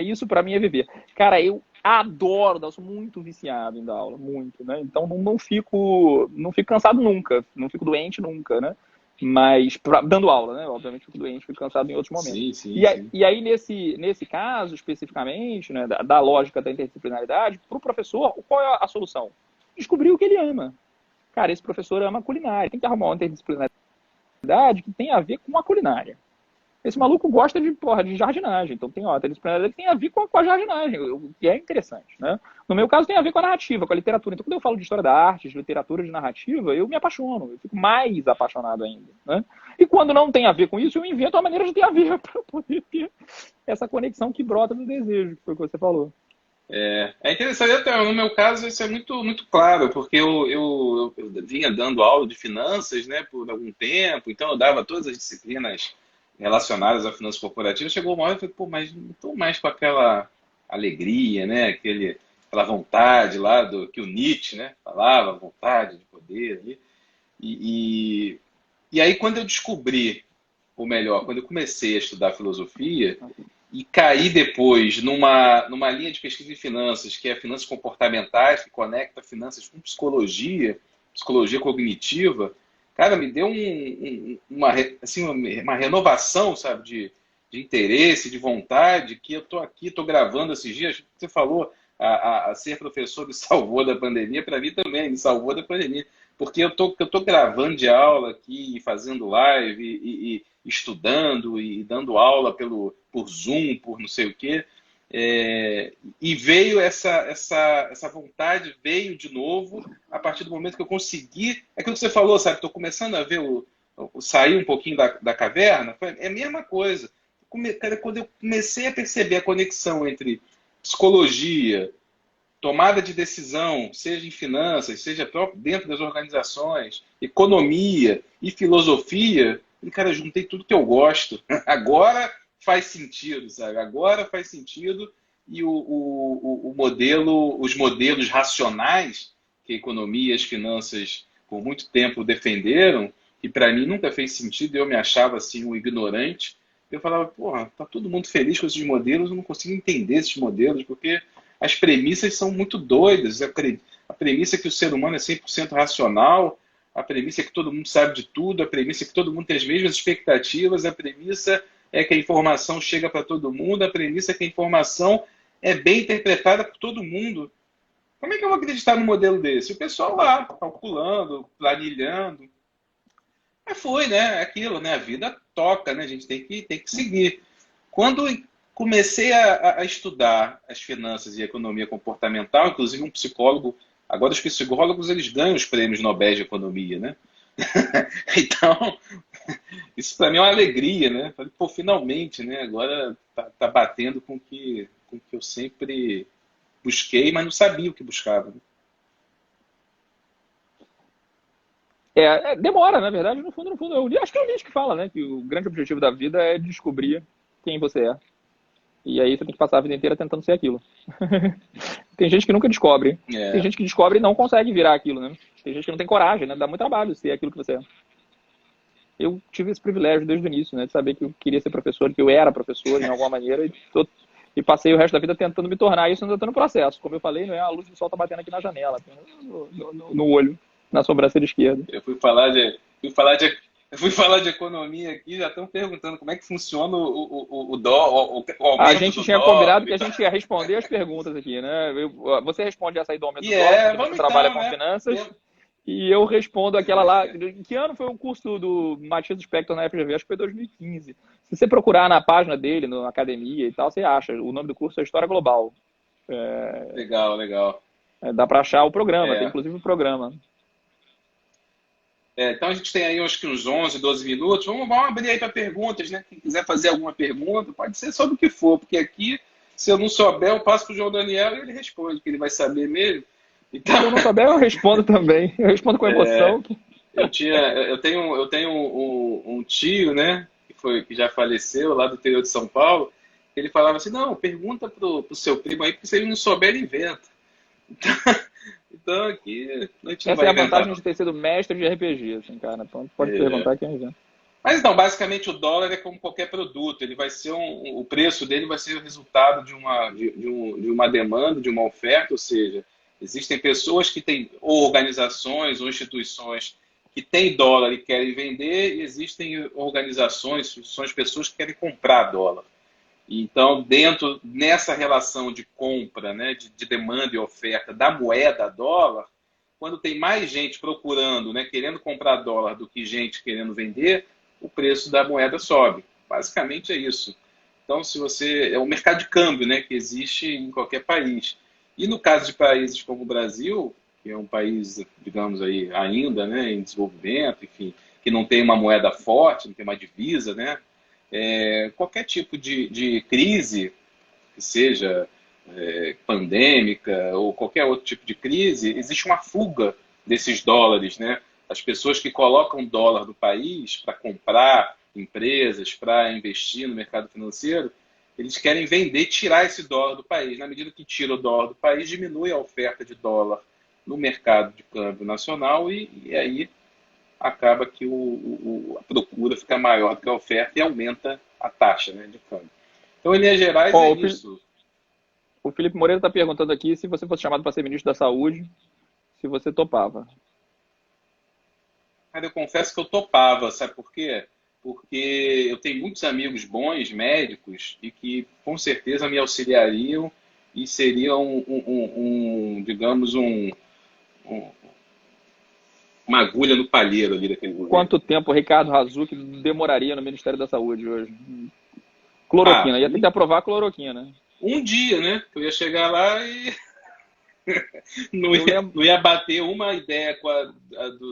Isso para mim é viver. Cara, eu adoro dar, eu sou muito viciado em dar aula, muito, né? Então não fico cansado nunca, não fico doente nunca, né? Mas dando aula, né? Obviamente fico doente, fico cansado em outros momentos. Sim. E aí, nesse caso, especificamente, né, da lógica da interdisciplinaridade, para o professor, qual é a solução? Descobrir o que ele ama. Cara, esse professor ama culinária. Tem que arrumar uma interdisciplinaridade que tem a ver com a culinária. Esse maluco gosta de, porra, de jardinagem. Então tem, ó, tem disciplina que tem a ver com a jardinagem, o que é interessante, né? No meu caso tem a ver com a narrativa, com a literatura. Então quando eu falo de história da arte, de literatura, de narrativa, eu me apaixono, eu fico mais apaixonado ainda, né? E quando não tem a ver com isso, eu invento uma maneira de ter a ver para poder ter essa conexão que brota do desejo, que foi o que você falou. É interessante, até no meu caso, isso é muito, muito claro, porque eu vinha dando aula de finanças, né, por algum tempo, então eu dava todas as disciplinas relacionadas a finanças corporativas. Chegou uma hora e eu falei, pô, mas não estou mais com aquela alegria, né, aquela vontade lá do que o Nietzsche, né, falava, vontade de poder ali. E, e, e aí, quando eu descobri, ou melhor, quando eu comecei a estudar filosofia, e cair depois numa linha de pesquisa em finanças, que é finanças comportamentais, que conecta finanças com psicologia, psicologia cognitiva, cara, me deu assim, uma renovação, sabe, de interesse, de vontade, que eu estou aqui, estou gravando esses dias. Você falou, a ser professor me salvou da pandemia, para mim também, me salvou da pandemia. Porque eu tô gravando de aula aqui, fazendo live, estudando e dando aula por Zoom, por não sei o quê. E veio essa vontade, veio de novo, a partir do momento que eu consegui. É aquilo que você falou, sabe? Estou começando a ver sair um pouquinho da caverna. É a mesma coisa. Cara, quando eu comecei a perceber a conexão entre psicologia, tomada de decisão, seja em finanças, seja próprio dentro das organizações, economia e filosofia, e, cara, juntei tudo que eu gosto. Agora faz sentido, sabe? Agora faz sentido e o modelo, os modelos racionais que a economia e as finanças por muito tempo defenderam, que para mim nunca fez sentido, eu me achava assim um ignorante. Eu falava, porra, tá todo mundo feliz com esses modelos, eu não consigo entender esses modelos, porque as premissas são muito doidas. A premissa é que o ser humano é 100% racional, a premissa é que todo mundo sabe de tudo, a premissa é que todo mundo tem as mesmas expectativas, a premissa é que a informação chega para todo mundo, a premissa é que a informação é bem interpretada por todo mundo. Como é que eu vou acreditar num modelo desse? O pessoal lá, calculando, planilhando. Mas foi, né? É aquilo, né? A vida toca, né? A gente tem que seguir. Quando comecei a estudar as finanças e a economia comportamental, inclusive um psicólogo, agora os psicólogos eles ganham os prêmios Nobel de Economia, né? Então, isso para mim é uma alegria, né? Falei, pô, finalmente, né? Agora tá batendo com o que eu sempre busquei, mas não sabia o que buscava. Né? Demora, na verdade, no fundo, eu acho que é o Nietzsche que fala, né? Que o grande objetivo da vida é descobrir quem você é. E aí você tem que passar a vida inteira tentando ser aquilo. Tem gente que nunca descobre. Tem gente que descobre e não consegue virar aquilo, né? Tem gente que não tem coragem, né? Dá muito trabalho ser aquilo que você é. Eu tive esse privilégio desde o início, né? De saber que eu queria ser professor, que eu era professor em alguma maneira. E passei o resto da vida tentando me tornar isso, ainda estou no processo. Como eu falei, não é a luz do sol tá batendo aqui na janela, no olho, na sobrancelha esquerda. Eu fui falar de economia aqui, já estão perguntando como é que funciona o aumento a gente tinha dólar. combinado que a gente ia responder as perguntas aqui, né? Você responde essa aí do aumento do dólar, porque você trabalha com finanças, e eu respondo aquela lá. Em que ano foi o curso do Matias Spector na FGV? Acho que foi 2015. Se você procurar na página dele, na academia e tal, você acha. O nome do curso é História Global. Legal. Dá para achar o programa, tem inclusive o programa. Então a gente tem aí acho que uns 11, 12 minutos. Vamos abrir aí para perguntas, né? Quem quiser fazer alguma pergunta, pode ser sobre o que for, porque aqui, se eu não souber, eu passo para o João Daniel e ele responde, que ele vai saber mesmo. Então... Se eu não souber, eu respondo também. Eu respondo com emoção. Eu tenho um tio, né? Que já faleceu lá do interior de São Paulo. Ele falava assim: não, pergunta pro seu primo aí, porque se ele não souber, ele inventa. Então aqui a gente não Essa vai é a inventar, vantagem não. de ter sido mestre de RPG, assim, cara. Então pode perguntar quem inventa. Mas não, basicamente o dólar é como qualquer produto. Ele vai ser o preço dele vai ser o resultado de uma demanda, de uma oferta, ou seja, existem pessoas que têm, ou organizações ou instituições que têm dólar e querem vender, e existem organizações, instituições, pessoas que querem comprar dólar. Então, nessa relação de compra, né, de demanda e oferta da moeda dólar, quando tem mais gente procurando, né, querendo comprar dólar do que gente querendo vender, o preço da moeda sobe. basicamente é isso. Então, se você é um mercado de câmbio, né, que existe em qualquer país. E no caso de países como o Brasil, que é um país, digamos aí, ainda, né, em desenvolvimento, enfim, que não tem uma moeda forte, não tem uma divisa, né, qualquer tipo de crise, que seja pandêmica ou qualquer outro tipo de crise, existe uma fuga desses dólares, né? As pessoas que colocam dólar do país para comprar empresas, para investir no mercado financeiro, eles querem vender, tirar esse dólar do país. Na medida que tira o dólar do país, diminui a oferta de dólar no mercado de câmbio nacional e aí acaba que a procura fica maior do que a oferta e aumenta a taxa, né, de câmbio. Então, em linhas gerais, é Ó, isso. o Felipe Moreira está perguntando aqui se você fosse chamado para ser ministro da Saúde, se você topava. Cara, eu confesso que eu topava, sabe por quê? Porque eu tenho muitos amigos bons, médicos, e que com certeza me auxiliariam e seriam digamos, um- uma agulha no palheiro ali daquele governo. Quanto tempo o Ricardo Razuk demoraria no Ministério da Saúde hoje? Ah, Cloroquina, ia ter que aprovar a cloroquina. um dia, né? Eu ia chegar lá e Eu lembro, não ia bater uma ideia com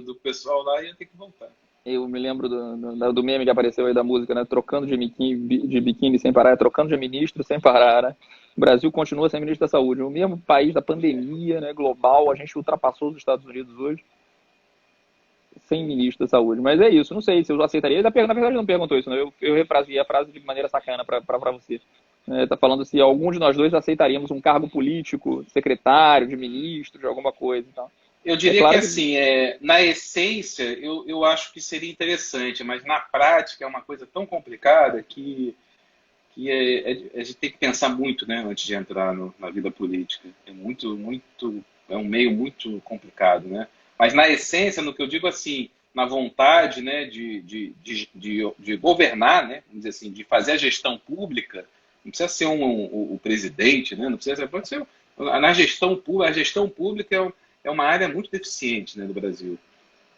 do pessoal lá e ia ter que voltar. eu me lembro do meme que apareceu aí da música, né? Trocando de biquíni sem parar, trocando de ministro sem parar, né? O Brasil continua sem ministro da Saúde. O mesmo país da pandemia, né, global, a gente ultrapassou os Estados Unidos hoje sem ministro da Saúde. Mas é isso, não sei se eu aceitaria. Na verdade, não perguntou isso, né? Eu refrazei a frase de maneira sacana para você. Tá falando se algum de nós dois aceitaríamos um cargo político, secretário, de ministro, de alguma coisa e tal. Eu É diria que, claro que assim, na essência, eu acho que seria interessante, mas na prática é uma coisa tão complicada que a gente tem que pensar muito, né, antes de entrar na vida política. É é um meio muito complicado, né? Mas na essência, no que eu digo assim, na vontade, né, de governar, né, vamos dizer assim, de fazer a gestão pública, não precisa ser o presidente, né, não precisa ser, pode ser na gestão pública, a gestão pública é uma área muito deficiente, né, do Brasil.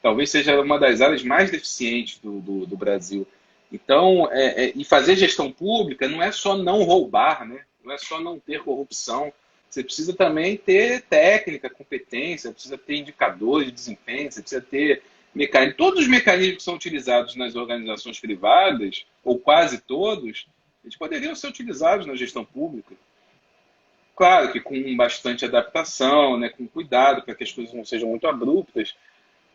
Talvez seja uma das áreas mais deficientes do Brasil. Então, e fazer gestão pública não é só não roubar, né? Não é só não ter corrupção. Você precisa também ter técnica, competência, precisa ter indicadores de desempenho, você precisa ter mecanismos. Todos os mecanismos que são utilizados nas organizações privadas, ou quase todos, eles poderiam ser utilizados na gestão pública. Claro que com bastante adaptação, né, com cuidado, para que as coisas não sejam muito abruptas,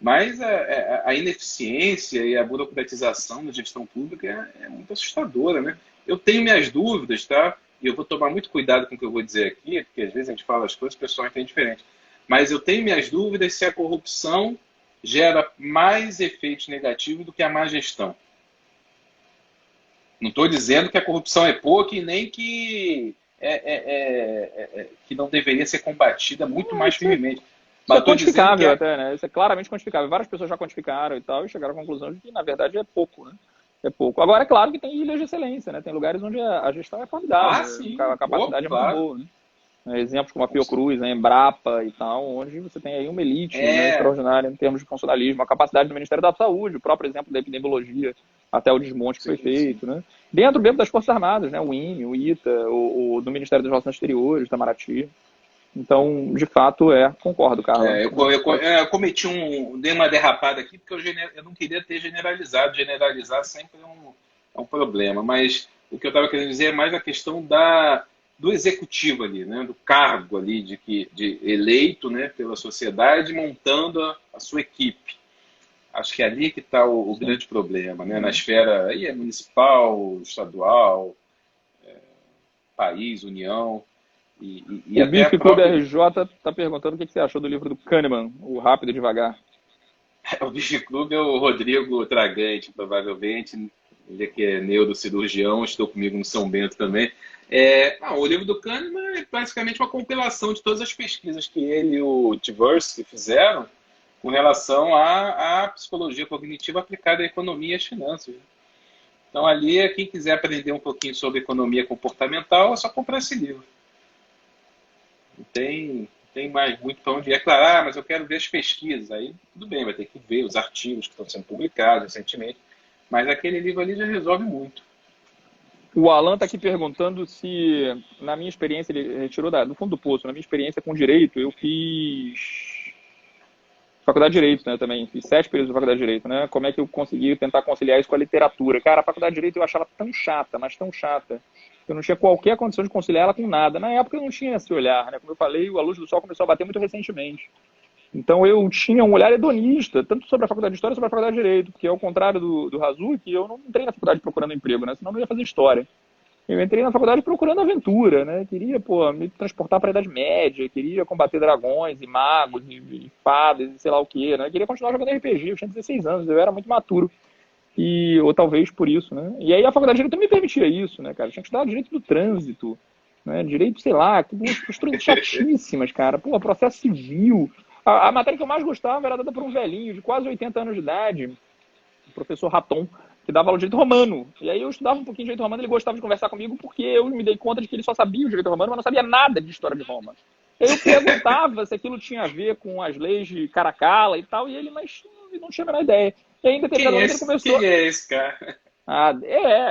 mas a ineficiência e a burocratização da gestão pública é muito assustadora, né? Eu tenho minhas dúvidas, tá? E eu vou tomar muito cuidado com o que eu vou dizer aqui, porque às vezes a gente fala as coisas e o pessoal entende diferente. Mas eu tenho minhas dúvidas se a corrupção gera mais efeitos negativos do que a má gestão. Não estou dizendo que a corrupção é pouca e nem que não deveria ser combatida muito mais isso é, firmemente. isso Mas é estou dizendo que quantificável até, né? Isso é claramente quantificável. Várias pessoas já quantificaram e tal, e chegaram à conclusão de que, na verdade, é pouco, né? É pouco. Agora, é claro que tem ilhas de excelência, né? Tem lugares onde a gestão é ah, formidável, sim, a capacidade é muito claro. boa, né? Exemplos como a Fiocruz, a Embrapa e tal, onde você tem aí uma elite, né, É, extraordinária em termos de funcionalismo, a capacidade do Ministério da Saúde, o próprio exemplo da epidemiologia, até o desmonte que foi sim, sim. feito, né? Dentro mesmo das Forças Armadas, né? O INE, o ITA, o do Ministério das Relações Exteriores, Itamaraty. Então, de fato, concordo, Carla. Eu cometi dei uma derrapada aqui porque eu não queria ter generalizado. Generalizar sempre é um problema. Mas o que eu estava querendo dizer é mais a questão do executivo ali, né? Do cargo ali de eleito, né, pela sociedade, montando a sua equipe. Acho que é ali que está o Sim. grande problema, né? Na esfera aí municipal, estadual, país, União e O até a Bife Clube própria. RJ está perguntando o que você achou do livro do Kahneman, O Rápido e Devagar. O Bicho Clube é o Rodrigo Tragante, provavelmente. Ele que é neurocirurgião, estou comigo no São Bento também. O livro do Kahneman é basicamente uma compilação de todas as pesquisas que ele e o Tversky fizeram com relação à psicologia cognitiva aplicada à economia e às finanças. Então, ali, quem quiser aprender um pouquinho sobre economia comportamental, é só comprar esse livro. Não tem mais muito para onde ir. É claro, mas eu quero ver as pesquisas. Aí, tudo bem, vai ter que ver os artigos que estão sendo publicados recentemente. Mas aquele livro ali já resolve muito. O Alan está aqui perguntando se, na minha experiência, ele retirou do fundo do poço, na minha experiência com direito, eu fiz faculdade de direito, né, também. Fiz 7 períodos de faculdade de direito, né? Como é que eu consegui tentar conciliar isso com a literatura? Cara, a faculdade de direito eu achava tão chata, mas tão chata, que eu não tinha qualquer condição de conciliar ela com nada. Na época eu não tinha esse olhar, né? Como eu falei, a luz do sol começou a bater muito recentemente. Então eu tinha um olhar hedonista, tanto sobre a faculdade de História como sobre a faculdade de Direito, porque ao contrário do Razuki, eu não entrei na faculdade procurando emprego, né? Senão eu não ia fazer História. Eu entrei na faculdade procurando aventura, né? Queria, pô, me transportar para a Idade Média, queria combater dragões e magos e fadas e sei lá o quê, né? Queria continuar jogando RPG, eu tinha 16 anos, eu era muito maturo. Ou talvez por isso, né? E aí a faculdade de Direito me permitia isso, né, cara? Eu tinha que estudar Direito do Trânsito, né? Direito, sei lá, umas posturas chatíssimas, cara. Pô, processo civil. A matéria que eu mais gostava era dada por um velhinho de quase 80 anos de idade, o professor Raton, que dava aula de direito romano. E aí eu estudava um pouquinho de direito romano, ele gostava de conversar comigo porque eu me dei conta de que ele só sabia o direito romano, mas não sabia nada de história de Roma. Eu perguntava se aquilo tinha a ver com as leis de Caracalla e tal, e ele, mas não tinha a menor ideia. E ainda teve ele começou... Quem é esse cara?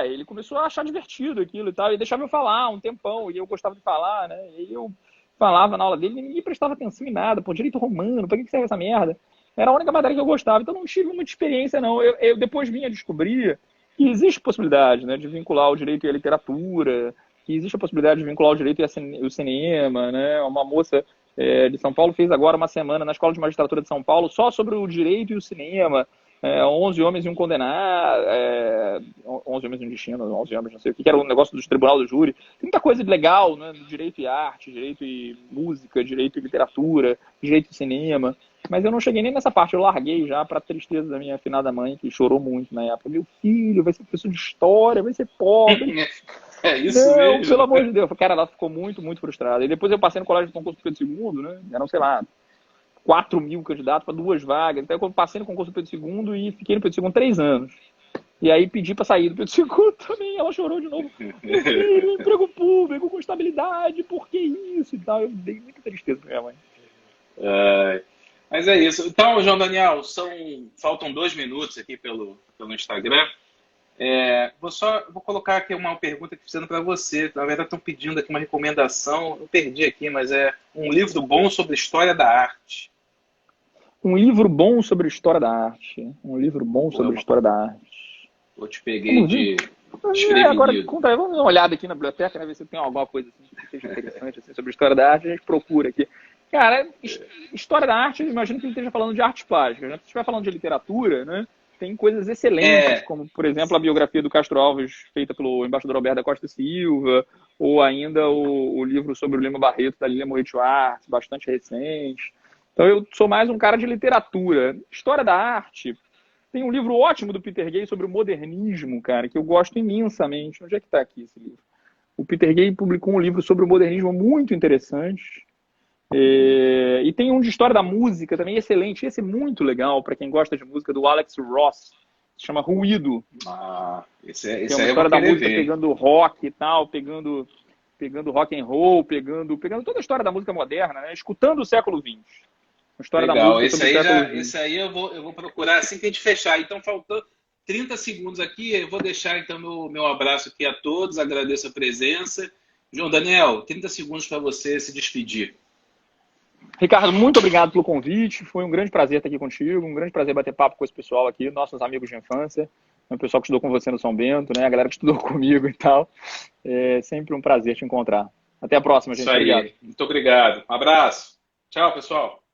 Ele começou a achar divertido aquilo e tal, e deixava eu falar um tempão, e eu gostava de falar, né? E eu falava na aula dele, ninguém prestava atenção em nada, pô, direito romano, pra que serve essa merda? Era a única matéria que eu gostava, então não tive muita experiência, não. Eu depois vim a descobrir que existe possibilidade, né, de vincular o direito e a literatura, que existe a possibilidade de vincular o direito e o cinema, né? Uma moça de São Paulo fez agora uma semana na Escola de Magistratura de São Paulo só sobre o direito e o cinema. 11 homens e um condenado, 11 homens e um destino, 11 homens, não sei o que era um negócio do tribunal do júri. Tem muita coisa legal, né? Direito e arte, direito e música, direito e literatura, direito e cinema. Mas eu não cheguei nem nessa parte, eu larguei já para tristeza da minha afinada mãe, que chorou muito na época. Meu filho vai ser professor de história, vai ser pobre. É isso não, mesmo. Pelo amor de Deus. Cara, ela ficou muito, muito frustrada. E depois eu passei no colégio de concurso do Pedro II, né? Eram, sei lá, 4 mil candidatos para 2 vagas. Então eu passei no concurso do Pedro II e fiquei no Pedro II 3 anos. E aí pedi para sair do Pedro II também, ela chorou de novo. Meu filho, emprego público, com estabilidade, por que isso e tal? Eu dei muita tristeza para minha mãe. Mas é isso. Então, João Daniel, faltam 2 minutos aqui pelo Instagram. Vou colocar aqui uma pergunta que fizeram para você. Na verdade, estão pedindo aqui uma recomendação. Eu perdi aqui, mas é um livro bom sobre história da arte. Um livro bom sobre história da arte. Um livro bom sobre história da arte. Eu te peguei desprevenido. Agora, conta aí, vamos dar uma olhada aqui na biblioteca, né, ver se tem alguma coisa assim, que seja interessante assim, sobre história da arte. A gente procura aqui. Cara, história da arte, eu imagino que ele esteja falando de artes plásticas. Né? Se estiver falando de literatura, né, tem coisas excelentes, como, por exemplo, a biografia do Castro Alves, feita pelo embaixador Alberto da Costa Silva, ou ainda o livro sobre o Lima Barreto, da Lilia Moretti Artes, bastante recente. Então, eu sou mais um cara de literatura. História da arte, tem um livro ótimo do Peter Gay sobre o modernismo, cara, que eu gosto imensamente. Onde é que está aqui esse livro? O Peter Gay publicou um livro sobre o modernismo muito interessante. E tem um de história da música também excelente, esse é muito legal para quem gosta de música, do Alex Ross, se chama Ruído. Esse é uma história da música pegando rock e tal, pegando rock and roll, pegando toda a história da música moderna, né? Escutando o século XX. Uma história legal. Da música esse aí eu vou procurar assim que a gente fechar. Então, faltou 30 segundos aqui, eu vou deixar então meu abraço aqui a todos, agradeço a presença. João Daniel, 30 segundos para você se despedir. Ricardo, muito obrigado pelo convite. Foi um grande prazer estar aqui contigo, um grande prazer bater papo com esse pessoal aqui, nossos amigos de infância, o pessoal que estudou com você no São Bento, né? A galera que estudou comigo e tal. É sempre um prazer te encontrar. Até a próxima, gente. Isso aí. Obrigado. Muito obrigado. Um abraço. Tchau, pessoal.